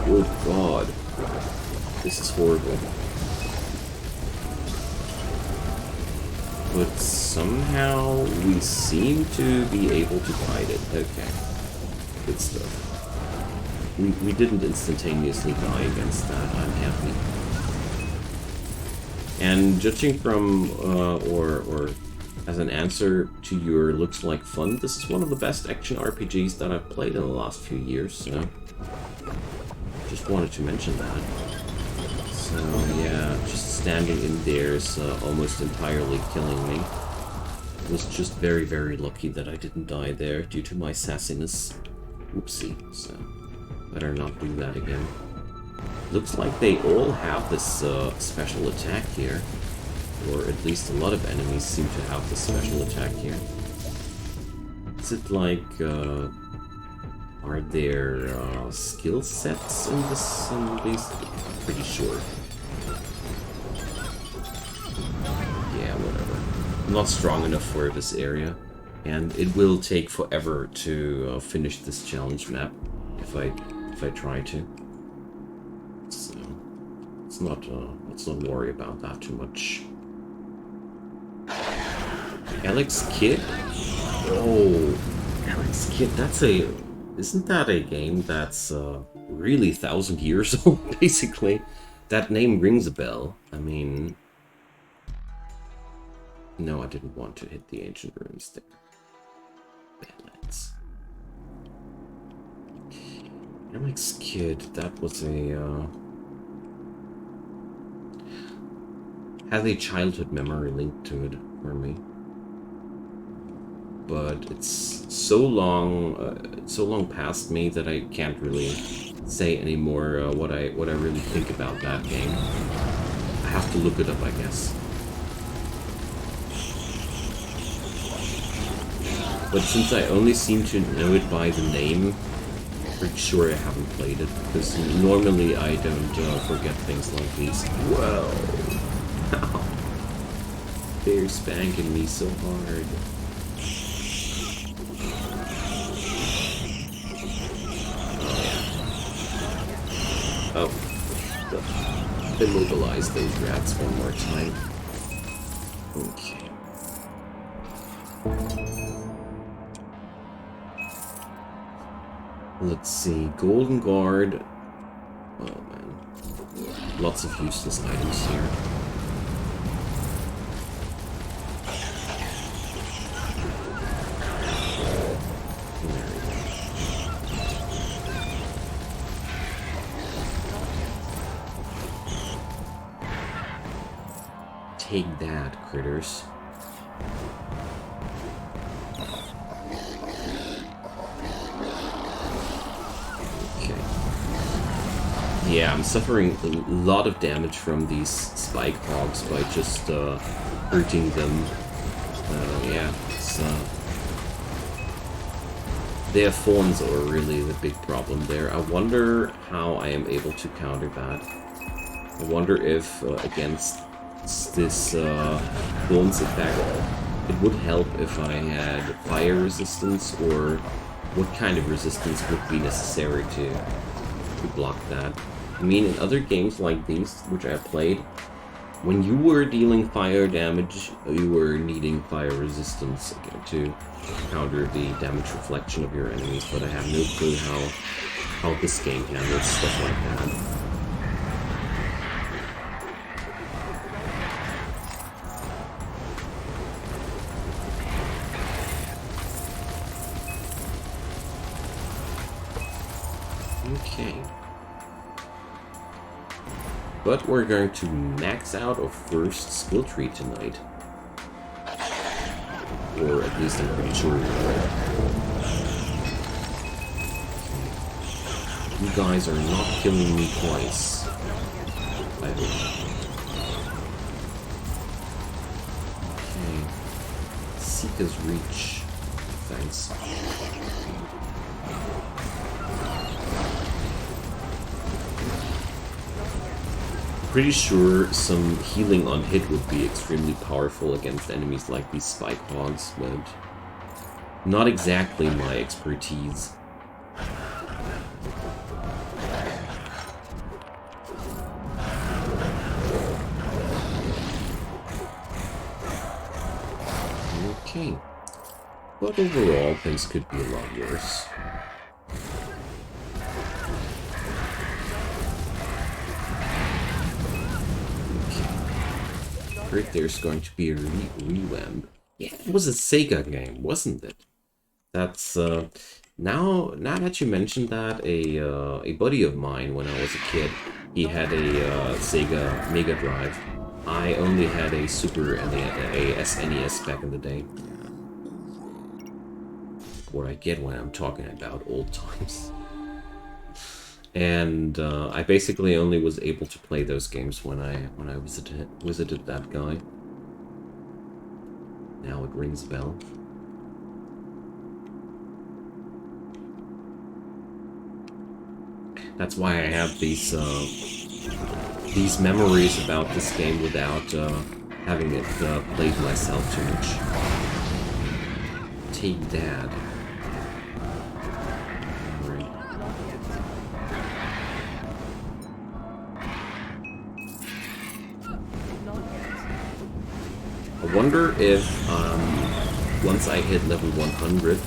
Speaker 1: Good god. This is horrible. But somehow we seem to be able to fight it. Okay. Good stuff. We didn't instantaneously die against that. I'm happy. And judging from, or as an answer to your looks like fun, this is one of the best action RPGs that I've played in the last few years, so just wanted to mention that. So yeah, just standing in there is almost entirely killing me. I was just very lucky that I didn't die there due to my sassiness. Oopsie, so better not do that again. Looks like they all have this special attack here. Or at least a lot of enemies seem to have this special attack here. Is it like, are there skill sets in this, these? Pretty sure. Yeah, whatever. I'm not strong enough for this area, and it will take forever to finish this challenge map if I try to. So let's not worry about that too much. Alex Kidd? Oh, Alex Kidd, isn't that a game that's really 1,000 years old, basically? That name rings a bell. I mean... No, I didn't want to hit the ancient ruins there. Badlands. Alex Kidd, that was a, has a childhood memory linked to it for me. But it's so long past me that I can't really say anymore what I really think about that game. I have to look it up, I guess. But since I only seem to know it by the name, I'm pretty sure I haven't played it, because normally I don't forget things like these. Whoa! They're spanking me so hard. Oh, immobilize those rats one more time. Okay. Let's see, Golden Guard. Oh man, lots of useless items here. Take that, critters. Yeah, I'm suffering a lot of damage from these spike hogs by just hurting them. Yeah, it's, their fawns are really the big problem there. I wonder how I am able to counter that. I wonder if against this fawns effect, it would help if I had fire resistance, or what kind of resistance would be necessary to block that. I mean, in other games like these, which I played, when you were dealing fire damage, you were needing fire resistance to counter the damage reflection of your enemies, but I have no clue how this game handles stuff like that. Okay. But we're going to max out our first skill tree tonight. Or at least I'm pretty sure we're right. You guys are not killing me twice. I hope. Okay. Seeka's Reach. Thanks. Pretty sure some healing on hit would be extremely powerful against enemies like these spike hogs, but not exactly my expertise. Okay. But overall, things could be a lot worse. Heard there's going to be a revamp. Yeah, it was a Sega game, wasn't it? That's now that you mentioned that, a buddy of mine when I was a kid, he had a Sega Mega Drive. I only had a Super and a SNES back in the day. What I get when I'm talking about old times. And I basically only was able to play those games when I visited that guy. Now it rings a bell. That's why I have these memories about this game without having it played myself too much. Take that. I wonder if, once I hit level 100,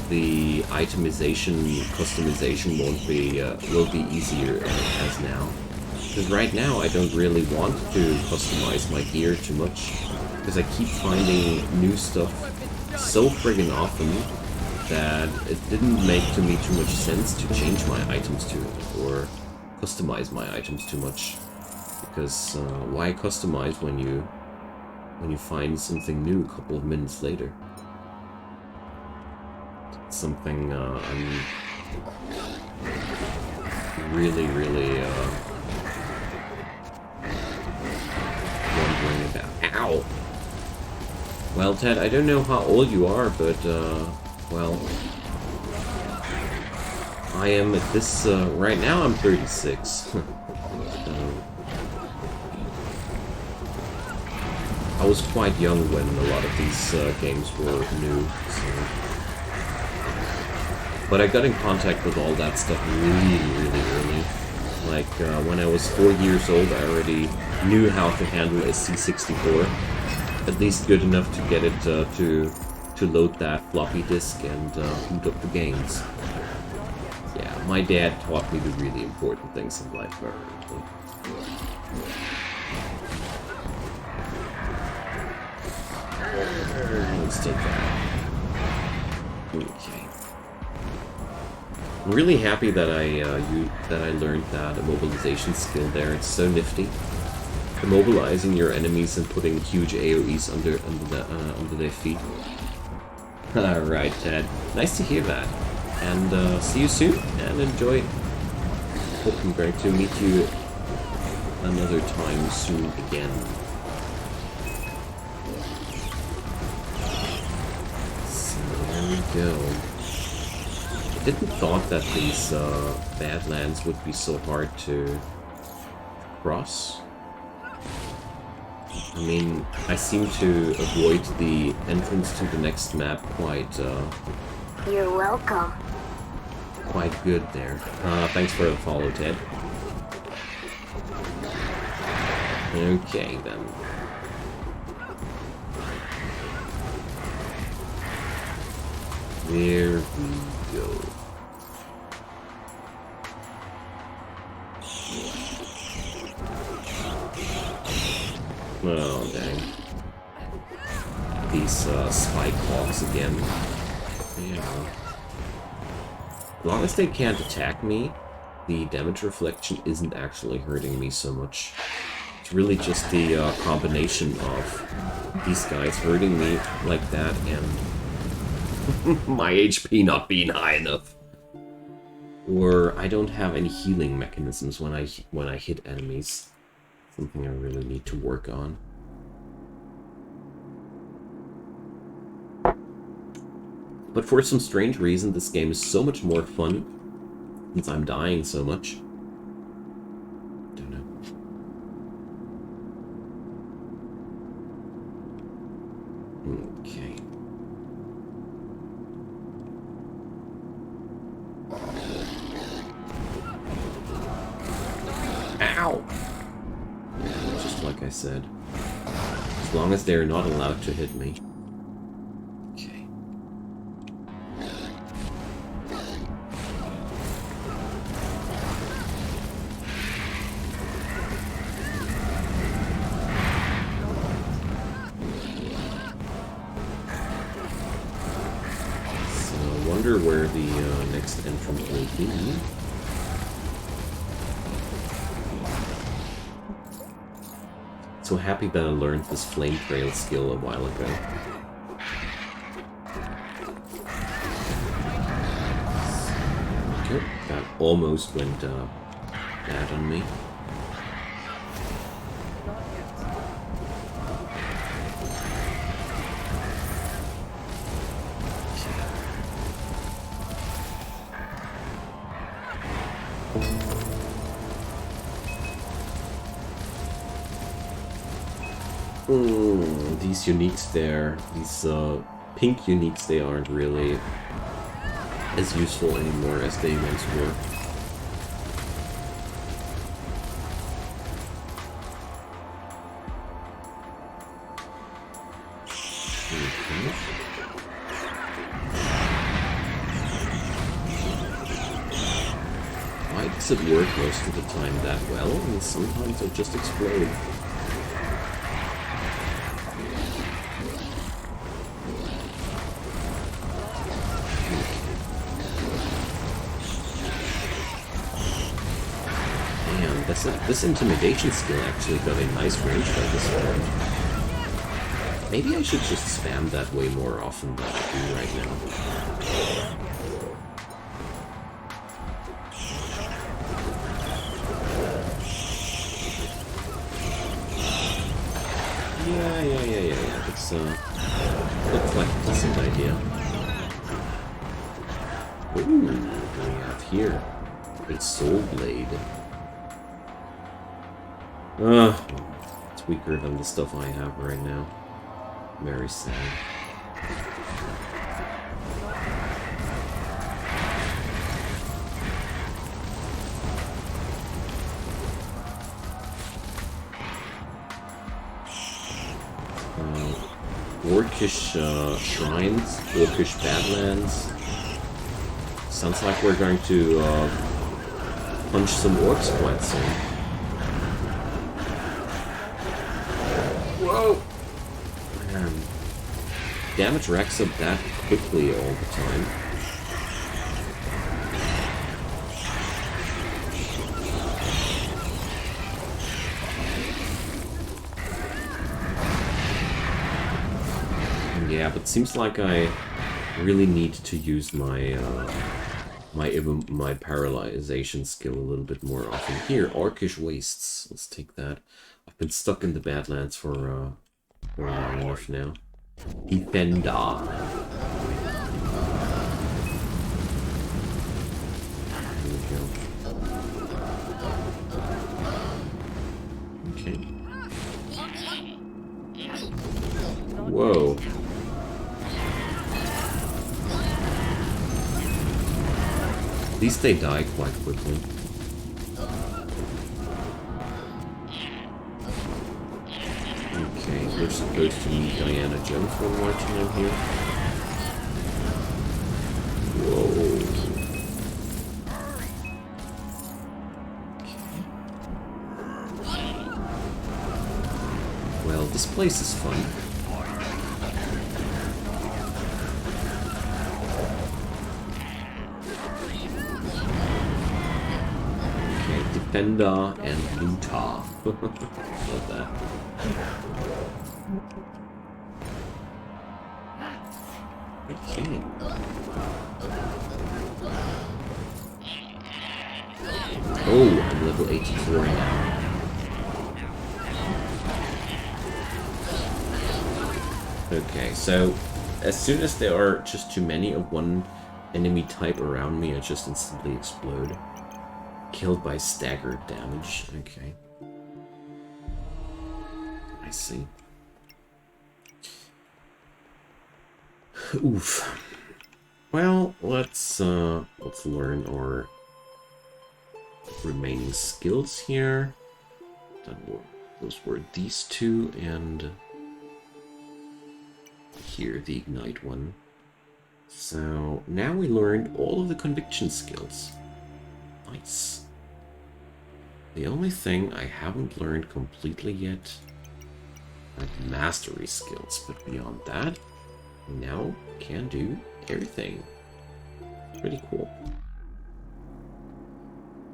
Speaker 1: the itemization, customization will be easier than it has now. Because right now I don't really want to customize my gear too much, because I keep finding new stuff so friggin' often that it didn't make to me too much sense to change my items to it, or customize my items too much. Because why customize when you find something new a couple of minutes later? It's something I'm really wondering about. Ow! Well, Ted, I don't know how old you are, but, well, I am at this, right now I'm 36. I was quite young when a lot of these games were new, so. But I got in contact with all that stuff really early. Like, when I was 4 years old, I already knew how to handle a C64. At least good enough to get it to load that floppy disk and boot up the games. Yeah, my dad taught me the really important things in life very early. Let's take that. Okay. I'm really happy that I learned that immobilization skill there. It's so nifty. Immobilizing your enemies and putting huge AoEs under their feet. Alright, Ted. Nice to hear that. And see you soon, and enjoy hope I'm going to meet you another time soon again. So there we go. I didn't thought that these Badlands would be so hard to cross. I mean, I seem to avoid the entrance to the next map quite,
Speaker 5: You're welcome.
Speaker 1: quite good there. Thanks for the follow, Ted. Okay, then. There we go. Oh, dang. These spike hawks again. Yeah. As long as they can't attack me, the damage reflection isn't actually hurting me so much. It's really just the combination of these guys hurting me like that and my HP not being high enough. Or I don't have any healing mechanisms when I hit enemies. Something I really need to work on. But for some strange reason, this game is so much more fun since I'm dying so much. Don't know. Okay. Ow! Just like I said. As long as they're not allowed to hit me. Okay. So I wonder where the next entrance will be. So happy that I learned this flame trail skill a while ago. Okay, that almost went bad on me.
Speaker 3: Not yet.
Speaker 1: These uniques there, these pink uniques, they aren't really as useful anymore as they once were. Okay. Why does it work most of the time that well, and sometimes it just explode? This intimidation skill actually got a nice range by this round. Maybe I should just spam that way more often than I do right now. Yeah. It's looks like a decent idea. Ooh, what do we have here? A soul blade. It's weaker than the stuff I have right now. Very sad. Orcish shrines, Orcish Badlands. Sounds like we're going to punch some orcs quite soon. Whoa! Man. Damage racks up that quickly all the time. Yeah, but it seems like I really need to use my my paralyzation skill a little bit more often. Here, Orcish Wastes. Let's take that. I've been stuck in the Badlands for long enough now. Defender. Here we go. Okay. Whoa. At least they die quite quickly. Okay, we're supposed to meet Diana Jones one more time here. Whoa. Okay. Well, this place is fun. Defender and Looter. Love that. Okay. Oh, I'm level 84 now. Okay, so as soon as there are just too many of one enemy type around me, I just instantly explode. Killed by staggered damage. Okay. I see. Oof. Well, let's learn our remaining skills here. Those were these two, and here the ignite one. So now we learned all of the conviction skills. Nice. The only thing I haven't learned completely yet are the mastery skills, but beyond that, we now can do everything. Pretty cool.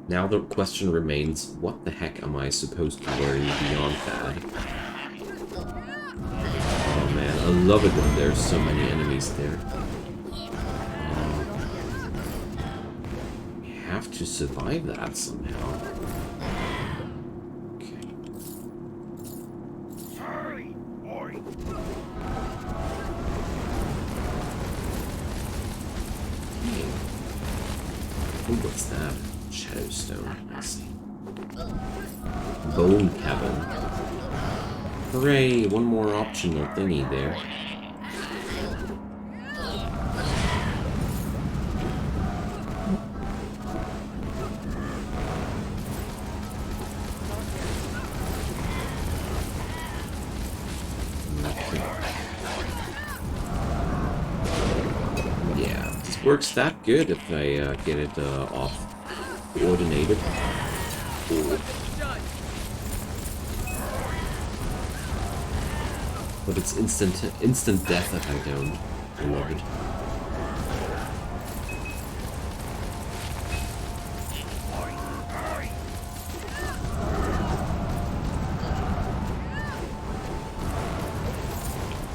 Speaker 1: Now the question remains, what the heck am I supposed to learn beyond that? Oh man, I love it when there's so many enemies there. Have to survive that somehow. Okay. Oh, what's that? Shadowstone, I see. Bone cabin. Hooray! One more optional thingy there. Works that good if I get it off coordinated. But it's instant death if I don't. I love it.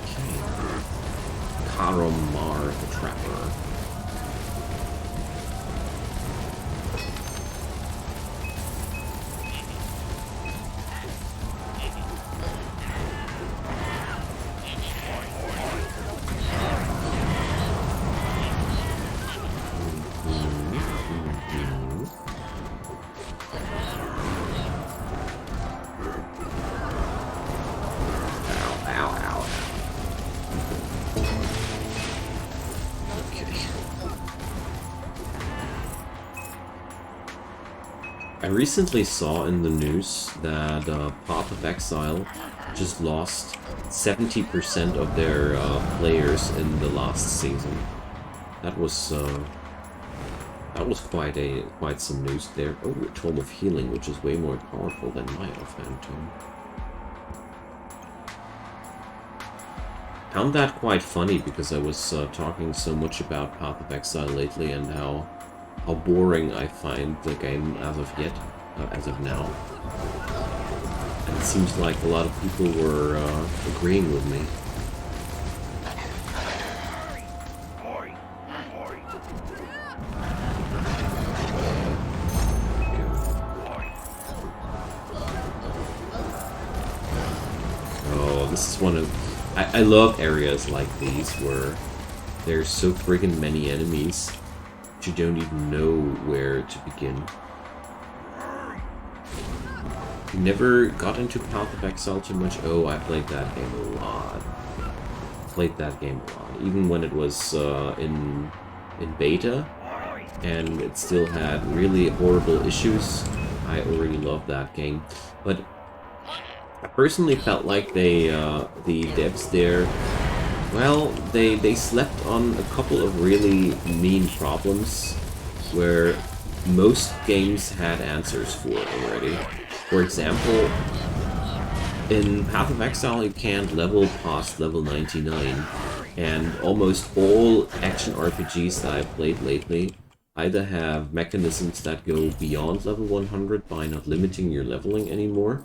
Speaker 1: Okay. Karomar the Trapper. I recently saw in the news that Path of Exile just lost 70% of their players in the last season. That was quite some news there. Oh, a Tome of Healing, which is way more powerful than my Offhand Tome. Found that quite funny because I was talking so much about Path of Exile lately and how boring I find the game as of now. And it seems like a lot of people were agreeing with me. this is one of... I love areas like these where there's so friggin' many enemies that you don't even know where to begin. You never got into Path of Exile too much? Oh, I played that game a lot. Even when it was in beta, and it still had really horrible issues. I already loved that game. But I personally felt like they, the devs there, well, they slept on a couple of really mean problems where most games had answers for already. For example, in Path of Exile you can't level past level 99, and almost all action RPGs that I've played lately either have mechanisms that go beyond level 100 by not limiting your leveling anymore,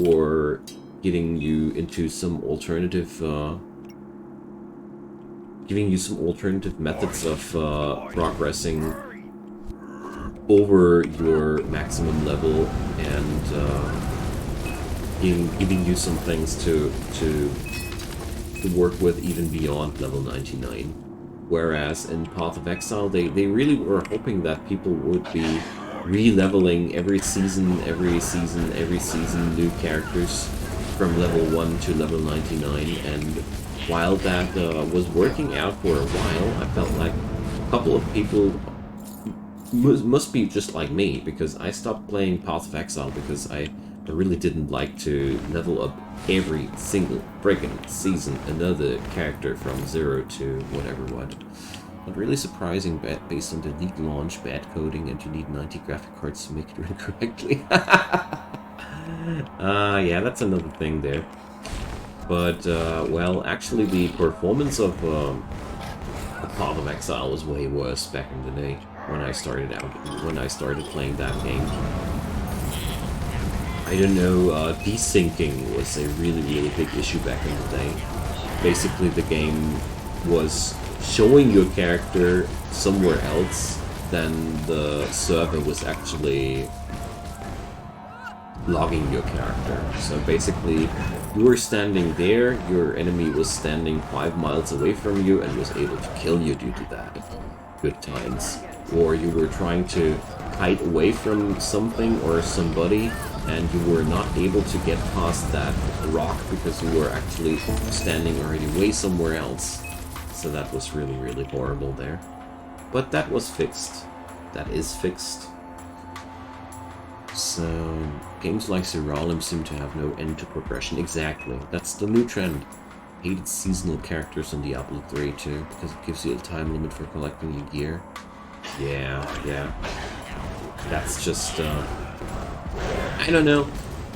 Speaker 1: or getting you into some alternative methods of progressing over your maximum level, and giving you some things to work with even beyond level 99. Whereas in Path of Exile, they really were hoping that people would be re-leveling every season, new characters from level 1 to level 99, and while that was working out for a while, I felt like a couple of people must be just like me, because I stopped playing Path of Exile because I really didn't like to level up every single freaking season another character from 0 to whatever what. But really surprising based on the league launch, bad coding, and you need 90 graphic cards to make it run correctly. Yeah, that's another thing there. But, well, actually the performance of Path of Exile was way worse back in the day when I started playing that game. I don't know, desyncing was a really big issue back in the day. Basically, the game was showing your character somewhere else than the server was actually logging your character. So basically, you were standing there, your enemy was standing 5 miles away from you and was able to kill you due to that. Good times. Or you were trying to hide away from something or somebody, and you were not able to get past that rock because you were actually standing already way somewhere else. So that was really horrible there. But that was fixed. That is fixed. So, games like Zeralim seem to have no end to progression. Exactly. That's the new trend. Hated seasonal characters in Diablo 3 too, because it gives you a time limit for collecting your gear. Yeah. That's just, I don't know.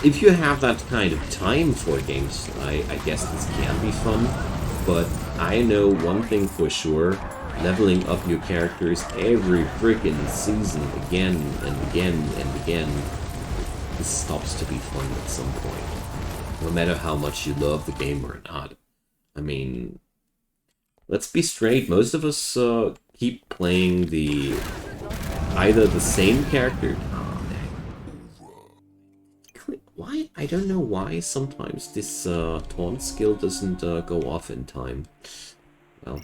Speaker 1: If you have that kind of time for games, I guess this can be fun. But I know one thing for sure. Leveling up your characters every freaking season again and again and again, this stops to be fun at some point. No matter how much you love the game or not. I mean, let's be straight, most of us keep playing either the same character. Why? I don't know why sometimes this taunt skill doesn't go off in time. Well,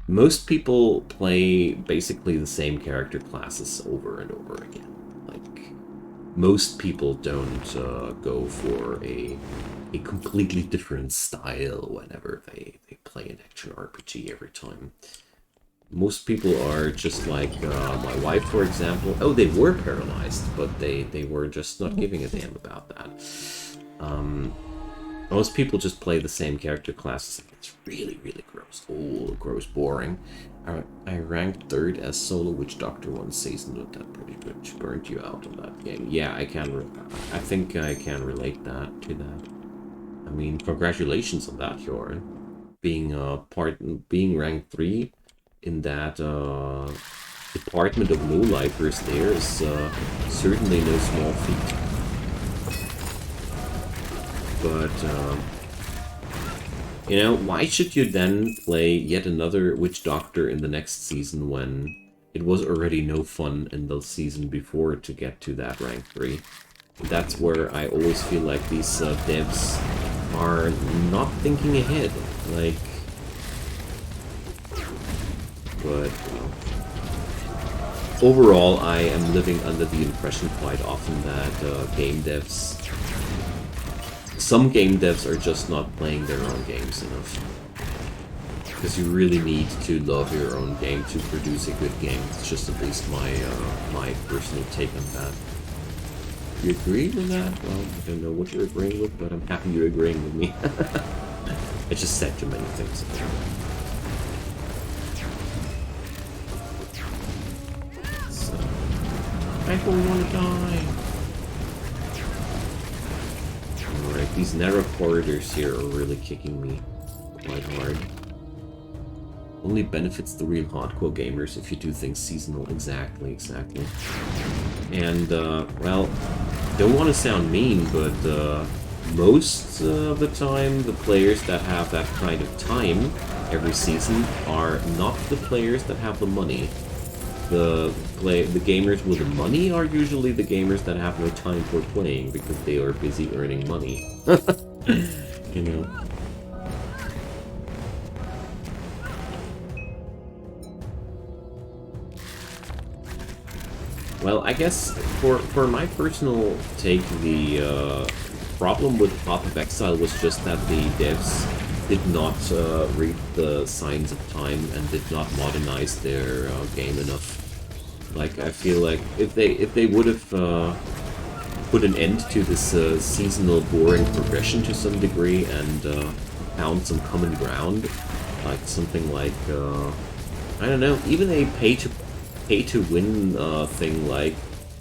Speaker 1: most people play basically the same character classes over and over again. Like, most people don't go for a completely different style whenever they play an action RPG every time. Most people are just like my wife, for example. Oh, they were paralyzed, but they were just not giving a damn about that. Most people just play the same character classes. It's really gross. Oh, gross, boring. I ranked 3rd as solo Witch Doctor one season, but that pretty much burnt you out on that game. Yeah, I think I can relate to that. I mean, congratulations on that, Jorn. Being ranked 3 in that department of lowlifers there is certainly no small feat. But, you know, why should you then play yet another Witch Doctor in the next season when it was already no fun in the season before to get to that rank 3? That's where I always feel like these devs are not thinking ahead. Like, but overall, I am living under the impression quite often that some game devs are just not playing their own games enough. Because you really need to love your own game to produce a good game. It's just at least my personal take on that. You agree with that? Well, I don't know what you're agreeing with, but I'm happy you're agreeing with me. I just said too many things. So, I don't want to die. Alright, these narrow corridors here are really kicking me quite hard. Only benefits the real hardcore gamers if you do things seasonal. Exactly. And, well, don't want to sound mean, but most of the time, the players that have that kind of time every season are not the players that have the money. The gamers with the money are usually the gamers that have no time for playing because they are busy earning money. You know. Well, I guess for my personal take, the problem with Path of Exile was just that the devs did not read the signs of time and did not modernize their game enough. Like, I feel like if they would have put an end to this seasonal boring progression to some degree and found some common ground, like something like I don't know, even a pay to win thing, like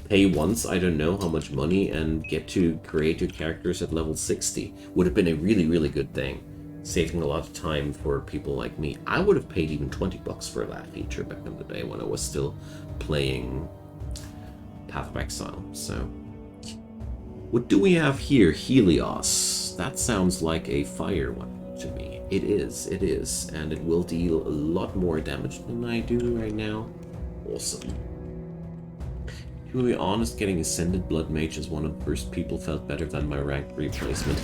Speaker 1: pay once, I don't know how much money, and get to create your characters at level 60 would have been a really good thing, saving a lot of time for people like me. I would have paid even $20 for that feature back in the day when I was still playing Path of Exile. So what do we have here? Helios. That sounds like a fire weapon to me. It is, and it will deal a lot more damage than I do right now. Awesome. To be honest, getting Ascended Blood Mage as one of the first people felt better than my rank replacement.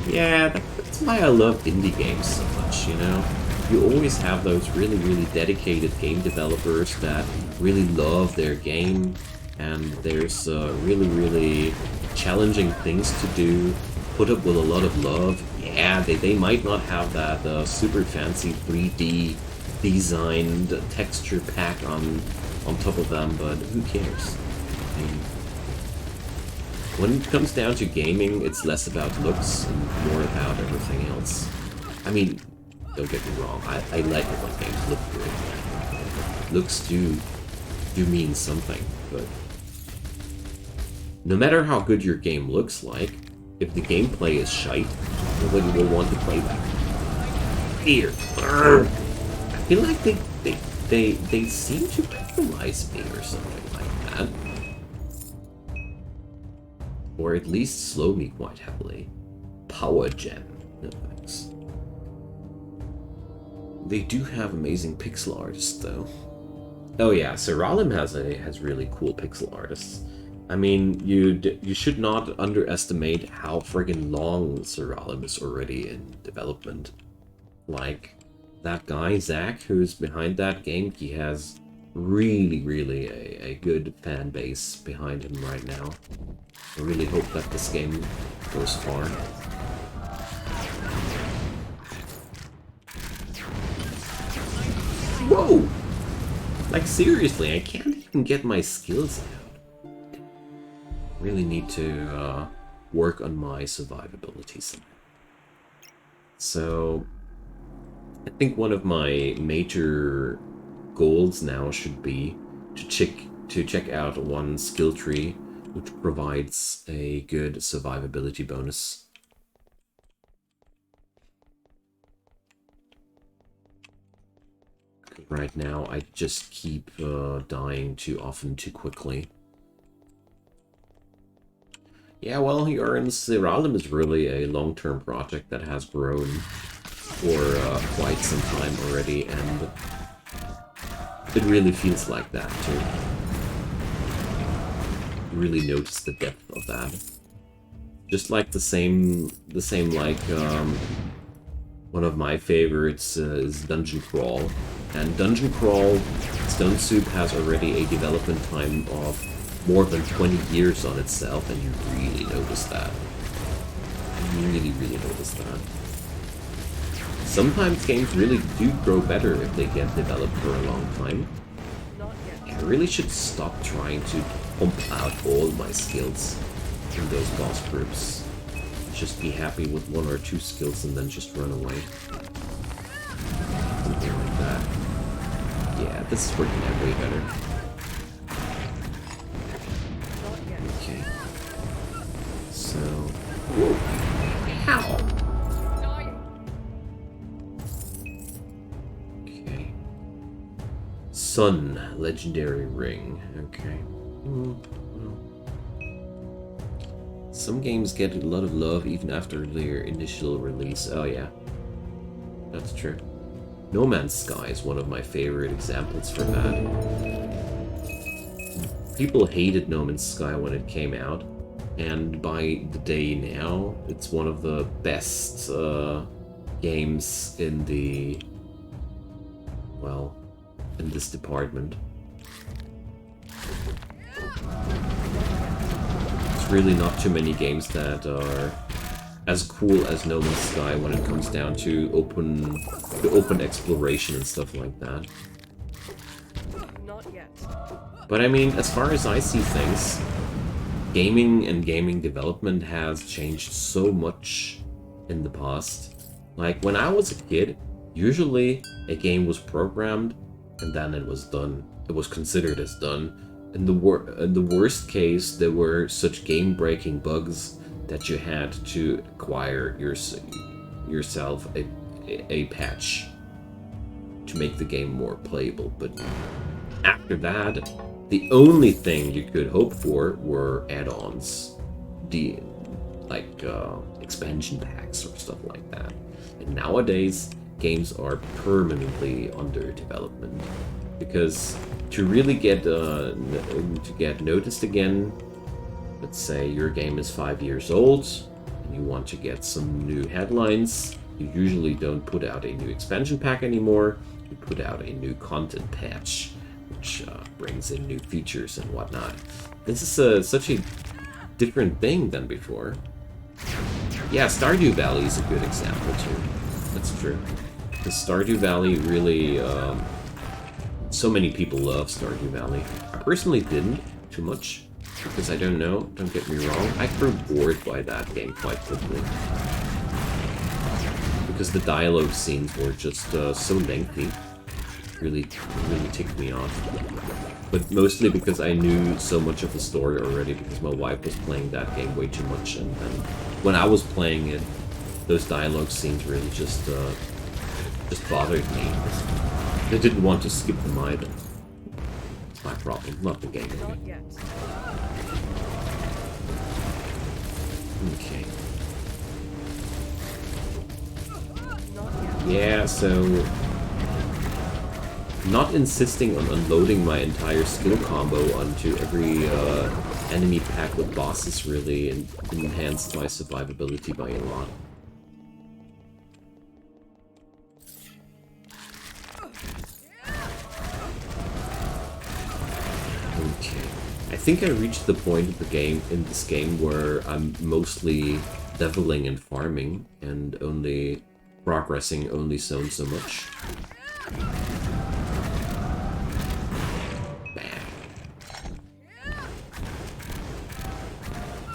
Speaker 1: Yeah, that's why I love indie games so much, you know? You always have those really dedicated game developers that really love their game, and there's really challenging things to do, put up with a lot of love. Yeah, they might not have that super fancy 3D designed texture pack on top of them, but who cares? I mean, when it comes down to gaming, it's less about looks and more about everything else. I mean, don't get me wrong, I like it when games look good. Looks do mean something, but no matter how good your game looks like, if the gameplay is shite, nobody will want to play that. Here. I feel like they seem to penalize me or something like that. Or at least slow me quite heavily. Power gem. No thanks. They do have amazing pixel artists though. Oh yeah, Seralim has really cool pixel artists. I mean, you should not underestimate how friggin' long Seralim is already in development. Like, that guy, Zach, who's behind that game, he has really a good fan base behind him right now. I really hope that this game goes far. Whoa! Like, seriously, I can't even get my skills out. Really need to work on my survivability somehow. So I think one of my major goals now should be to check out one skill tree which provides a good survivability bonus. Right now I just keep dying too often, too quickly. Yeah, well, Seralim is really a long-term project that has grown for quite some time already, and it really feels like that too. You really notice the depth of that. Just like the same like one of my favorites is Dungeon Crawl, and Dungeon Crawl Stone Soup has already a development time of more than 20 years on itself, and you really notice that. You really notice that. Sometimes games really do grow better if they get developed for a long time.
Speaker 3: Not yet.
Speaker 1: I really should stop trying to pump out all my skills in those boss groups. Just be happy with 1 or 2 skills and then just run away. Something like that. Yeah, this is working out way better.
Speaker 3: Not yet.
Speaker 1: Okay. So... Whoa. How? Okay. Sun, legendary ring. Okay. Some games get a lot of love even after their initial release. Oh yeah, that's true. No Man's Sky is one of my favorite examples for that. People hated No Man's Sky when it came out, and by the day now, it's one of the best games in the... well, in this department. Really not too many games that are as cool as No Man's Sky when it comes down to open exploration and stuff like that.
Speaker 3: Not yet.
Speaker 1: But I mean, as far as I see things, gaming and gaming development has changed so much in the past. Like, when I was a kid, usually a game was programmed and then it was done. It was considered as done. In the worst case, there were such game-breaking bugs that you had to acquire yourself a patch to make the game more playable. But after that, the only thing you could hope for were add-ons, like expansion packs or stuff like that. And nowadays, games are permanently under development because to really get noticed again, let's say your game is 5 years old and you want to get some new headlines, you usually don't put out a new expansion pack anymore, you put out a new content patch, which brings in new features and whatnot. This is such a different thing than before. Yeah, Stardew Valley is a good example too. That's true. The Stardew Valley really... so many people love Stardew Valley. I personally didn't too much, because I don't know, don't get me wrong, I grew bored by that game quite quickly. Because the dialogue scenes were just so lengthy. Really ticked me off. But mostly because I knew so much of the story already, because my wife was playing that game way too much, and when I was playing it, those dialogue scenes really just bothered me. I didn't want to skip them either. It's my problem, not the game.
Speaker 3: Not yet.
Speaker 1: Okay.
Speaker 3: Not yet.
Speaker 1: Yeah, so... not insisting on unloading my entire skill combo onto every enemy pack with bosses really enhanced my survivability by a lot. Okay, I think I reached the point of the game in this game where I'm mostly leveling and farming and only progressing only so much. Bam.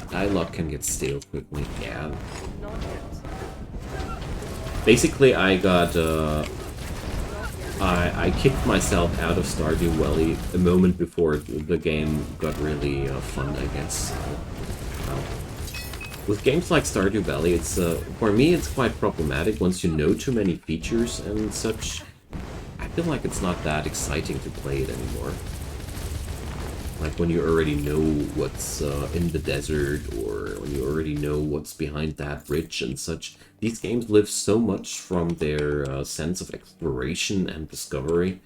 Speaker 1: Dialogue can get stale quickly, yeah.
Speaker 3: Not yet.
Speaker 1: Basically, I got I kicked myself out of Stardew Valley a moment before the game got really fun, I guess. With games like Stardew Valley, it's for me it's quite problematic. Once you know too many features and such, I feel like it's not that exciting to play it anymore. Like when you already know what's in the desert, or when you already know what's behind that bridge and such. These games live so much from their sense of exploration and discovery.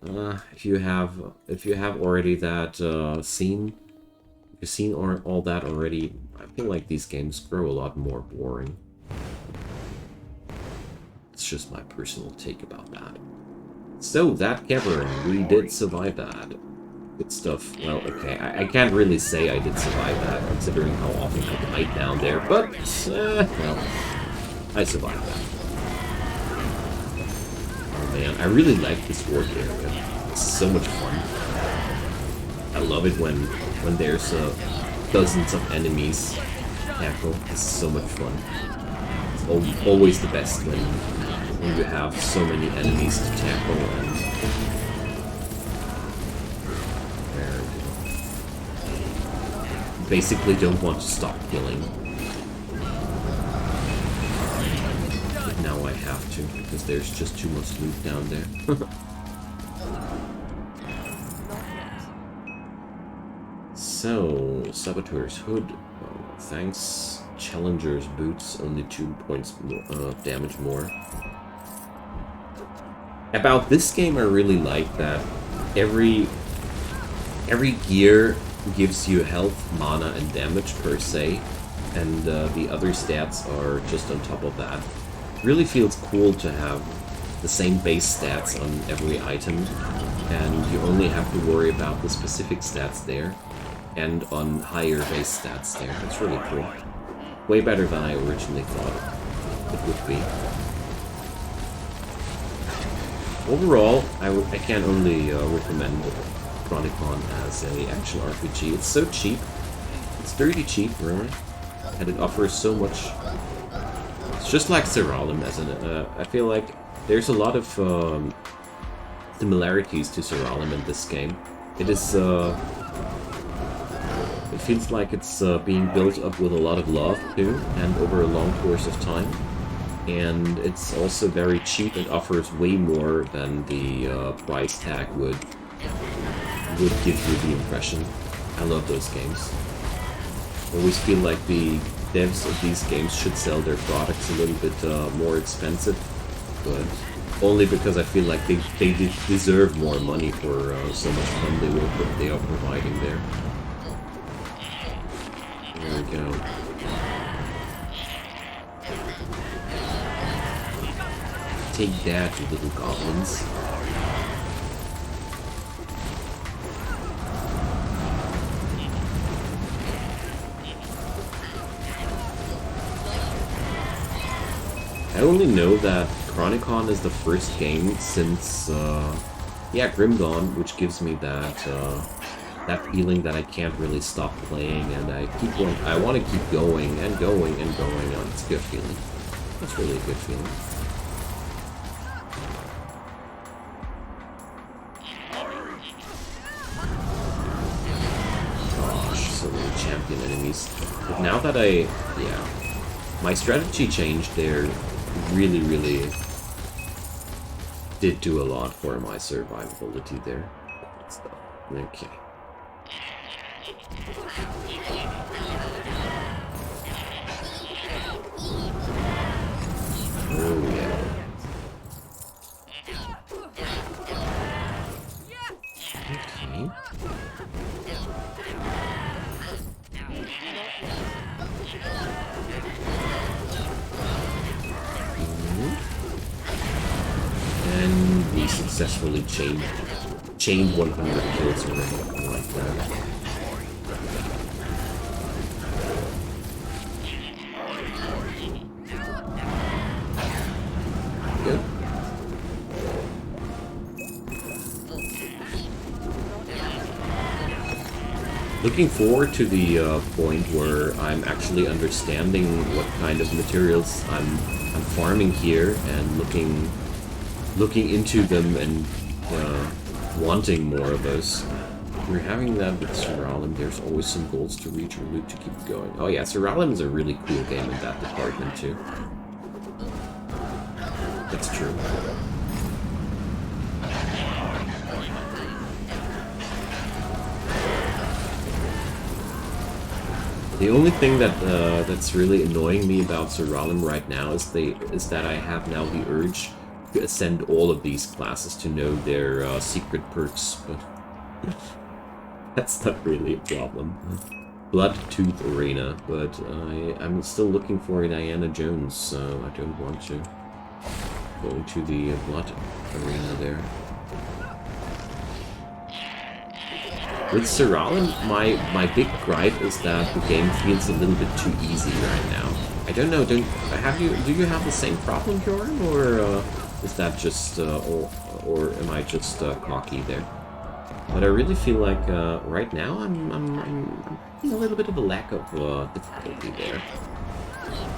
Speaker 1: If you have already that scene, you've seen all that already, I feel like these games grow a lot more boring. It's just my personal take about that. So, that cavern, we did survive that. Good stuff. Well, okay, I can't really say I did survive that, considering how often I died down there, but, well, I survived that. Oh man, I really like this work area. It's so much fun. I love it when there's dozens of enemies to tackle. It's so much fun. It's always the best when you have so many enemies to tackle and basically don't want to stop killing. But now I have to, because there's just too much loot down there. So, Saboteur's Hood, oh, thanks. Challenger's Boots, only 2 points more, damage more. About this game, I really like that every gear gives you health, mana, and damage per se, and the other stats are just on top of that. Really feels cool to have the same base stats on every item, and you only have to worry about the specific stats there, and on higher base stats there. That's really cool. Way better than I originally thought it would be. Overall, I can only recommend Chronicon as an action RPG. It's so cheap. It's dirty cheap, really. And it offers so much. It's just like Seralim, isn't it? I feel like there's a lot of similarities to Seralim in this game. It is. It feels like it's being built up with a lot of love, too, and over a long course of time. And it's also very cheap. It offers way more than the price tag would give you the impression. I love those games. I always feel like the devs of these games should sell their products a little bit more expensive, but only because I feel like they deserve more money for so much fun they are providing there. There we go. Take that, you little goblins. I only know that Chronicon is the first game since, yeah, Grim Dawn, which gives me that, that feeling that I can't really stop playing, and I want to keep going and going and going. Oh, it's a good feeling. That's really a good feeling. Gosh, so many champion enemies. But now that my strategy changed there. Really did do a lot for my survivability there. Okay. Oh yeah. Okay. And we successfully chained 100 kills already, like that. Good. Looking forward to the point where I'm actually understanding what kind of materials I'm farming here and looking into them and wanting more of those. We're having that with Seralim. There's always some goals to reach or loot to keep going. Oh yeah, Seralim is a really cool game in that department too. That's true. The only thing that's really annoying me about Seralim right now is that I have now the urge to ascend all of these classes to know their secret perks, but that's not really a problem. Bloodtooth Arena, but I'm still looking for Diana Jones, so I don't want to go into the Blood Arena there. With Seralim, my big gripe is that the game feels a little bit too easy right now. I don't know. Do you have the same problem, Bjorn, or is that just or am I just cocky there? But I really feel like right now I'm a little bit of a lack of difficulty there.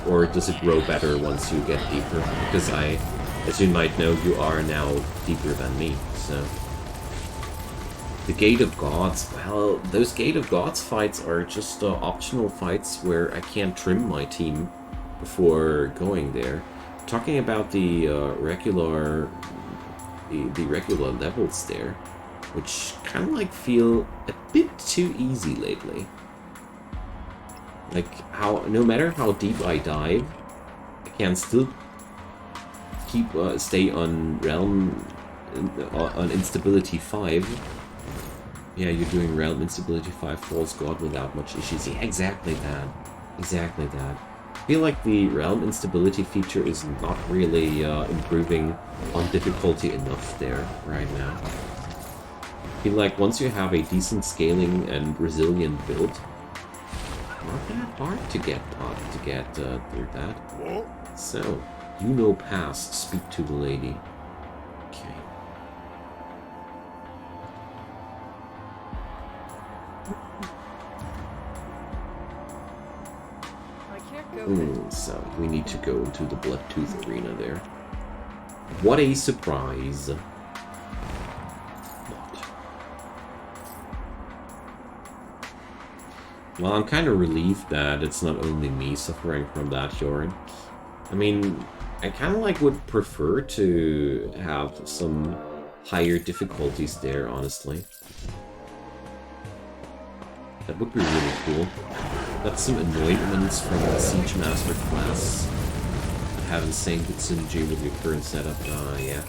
Speaker 1: Or does it grow better once you get deeper? Because as you might know, you are now deeper than me, so. The Gate of Gods, well, those Gate of Gods fights are just optional fights where I can't trim my team before going there. Talking about the regular levels there, which kind of like feel a bit too easy lately. Like no matter how deep I dive, I can still stay on Realm on Instability 5. Yeah, you're doing Realm Instability 5 False God without much issues. Yeah, exactly that. Exactly that. I feel like the Realm Instability feature is not really improving on difficulty enough there right now. I feel like once you have a decent scaling and resilient build, not that hard to get through that. So, you know past, speak to the lady. Okay. So, we need to go into the Bloodtooth Arena there. What a surprise. Well, I'm kind of relieved that it's not only me suffering from that, Joran. I mean, I kind of like would prefer to have some higher difficulties there, honestly. That would be really cool. Got some anointments from the Siege Master class. Having the same good synergy with your current setup. Yeah.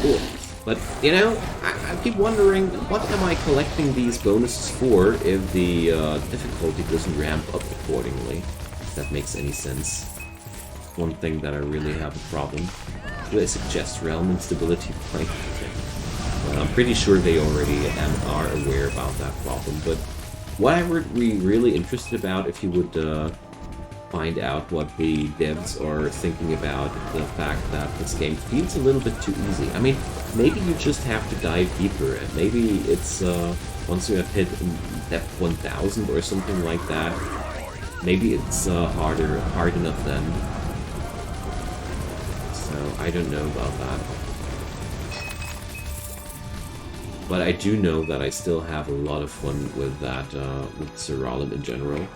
Speaker 1: Cool. But, you know, I keep wondering, what am I collecting these bonuses for if the difficulty doesn't ramp up accordingly? If that makes any sense. One thing that I really have a problem. Do I suggest Realm Instability? Well, I'm pretty sure they already are aware about that problem, but what I would be really interested about if you would find out what the devs are thinking about the fact that this game feels a little bit too easy. I mean, maybe you just have to dive deeper, and maybe it's once you have hit depth 1000 or something like that, maybe it's hard enough then. So I don't know about that. But I do know that I still have a lot of fun with that, with Seralim in general.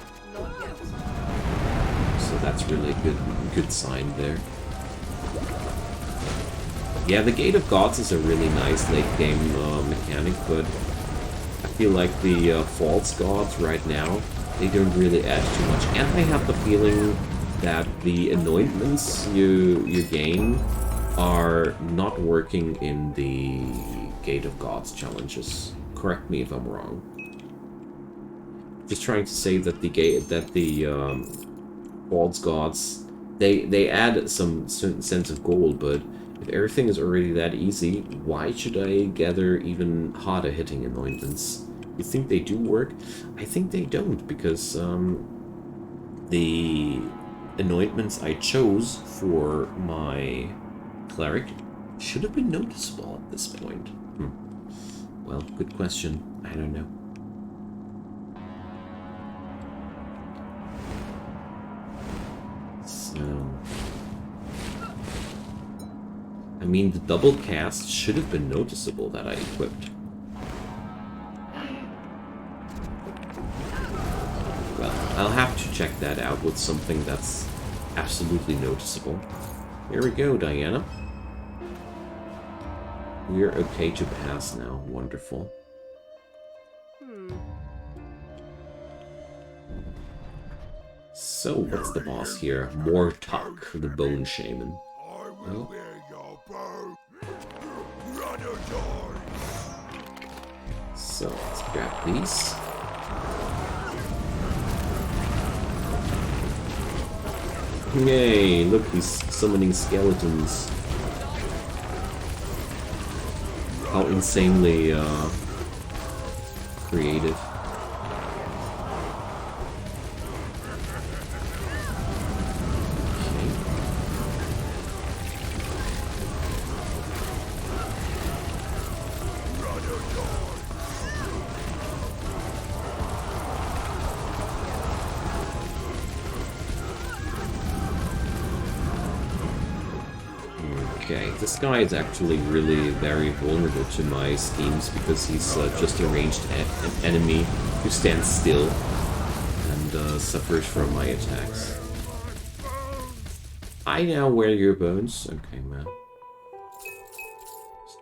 Speaker 1: So that's really a good sign there. Yeah, the Gate of Gods is a really nice late game mechanic, but I feel like the False Gods right now, they don't really add too much. And I have the feeling that the anointments you gain are not working in the Gate of Gods challenges. Correct me if I'm wrong. Just trying to say that the False Gods, they add some certain sense of gold, but if everything is already that easy, why should I gather even harder hitting anointments? You think they do work? I think they don't, because the anointments I chose for my cleric should have been noticeable at this point. Well, good question. I don't know. So, I mean, the double cast should have been noticeable that I equipped. Well, I'll have to check that out with something that's absolutely noticeable. Here we go, Diana. We're okay to pass now. Wonderful. So, what's the boss here? Mortok, the Bone Shaman. Oh. So, let's grab these. Yay, look, he's summoning skeletons. How insanely creative. Okay, this guy is actually really very vulnerable to my schemes because he's just a ranged enemy who stands still and suffers from my attacks. I now wear your bones. Okay, man.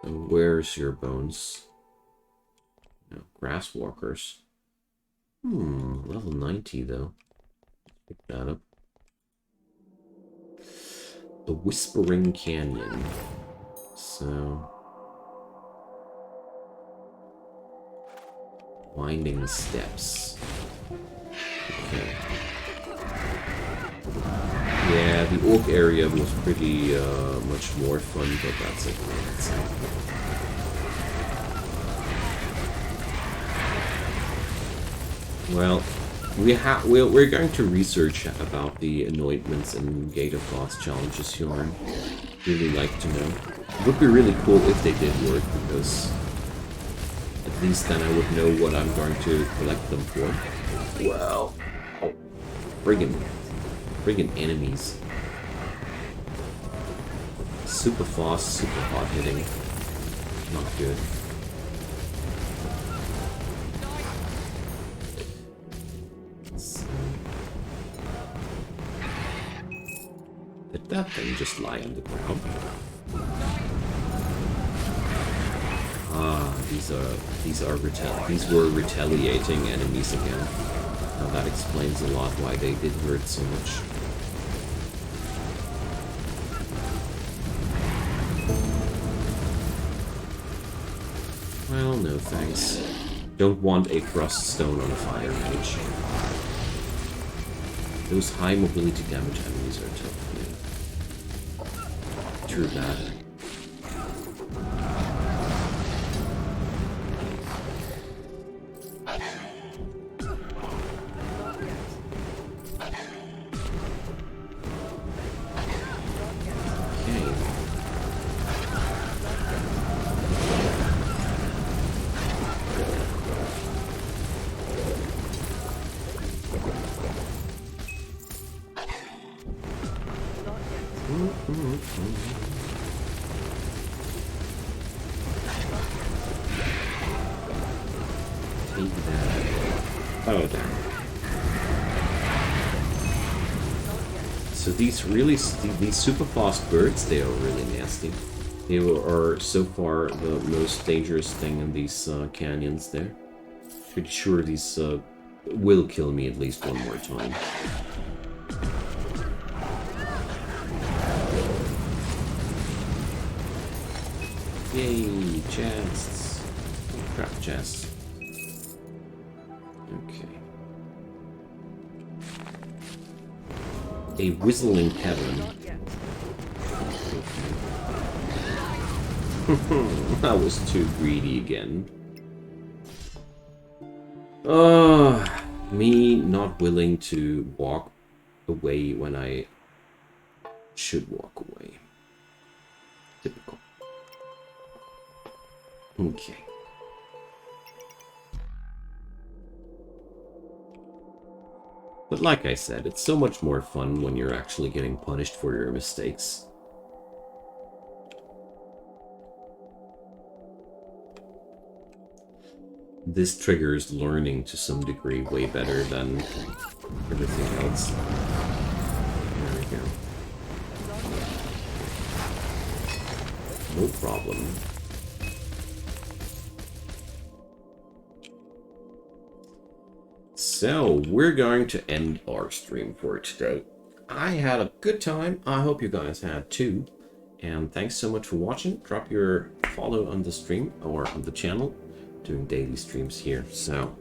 Speaker 1: So where's your bones? No, grass walkers. Level 90 though. Pick that up. The Whispering Canyon. So... Winding steps. Okay. Yeah, the orc area was pretty much more fun, but that's it. Well, we're going to research about the anointments and Gate of Gods challenges, Hjorn. Really like to know. It would be really cool if they did work, because at least then I would know what I'm going to collect them for. Well, oh, friggin' enemies. Super fast, super hard hitting. Not good. Did that thing just lie on the ground? Ah, these were retaliating enemies again. Now that explains a lot why they did hurt so much. Well, no thanks. Don't want a frost stone on a fire mage. Those high mobility damage enemies are tough. True that. Oh, damn. So these super fast birds, they are really nasty. They are so far the most dangerous thing in these canyons there. Pretty sure these will kill me at least one more time. Yay, chests. Crap chests. Okay. A whistling cavern. I was too greedy again. Me not willing to walk away when I should walk away. Typical. Okay. But like I said, it's so much more fun when you're actually getting punished for your mistakes. This triggers learning to some degree way better than everything else. There we go. No problem. So, we're going to end our stream for today. I had a good time. I hope you guys had too. And thanks so much for watching. Drop your follow on the stream or on the channel. Doing daily streams here. So,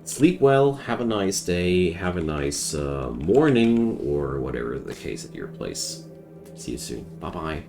Speaker 1: Sleep well, have a nice day, have a nice morning, or whatever the case at your place. See you soon. Bye-bye.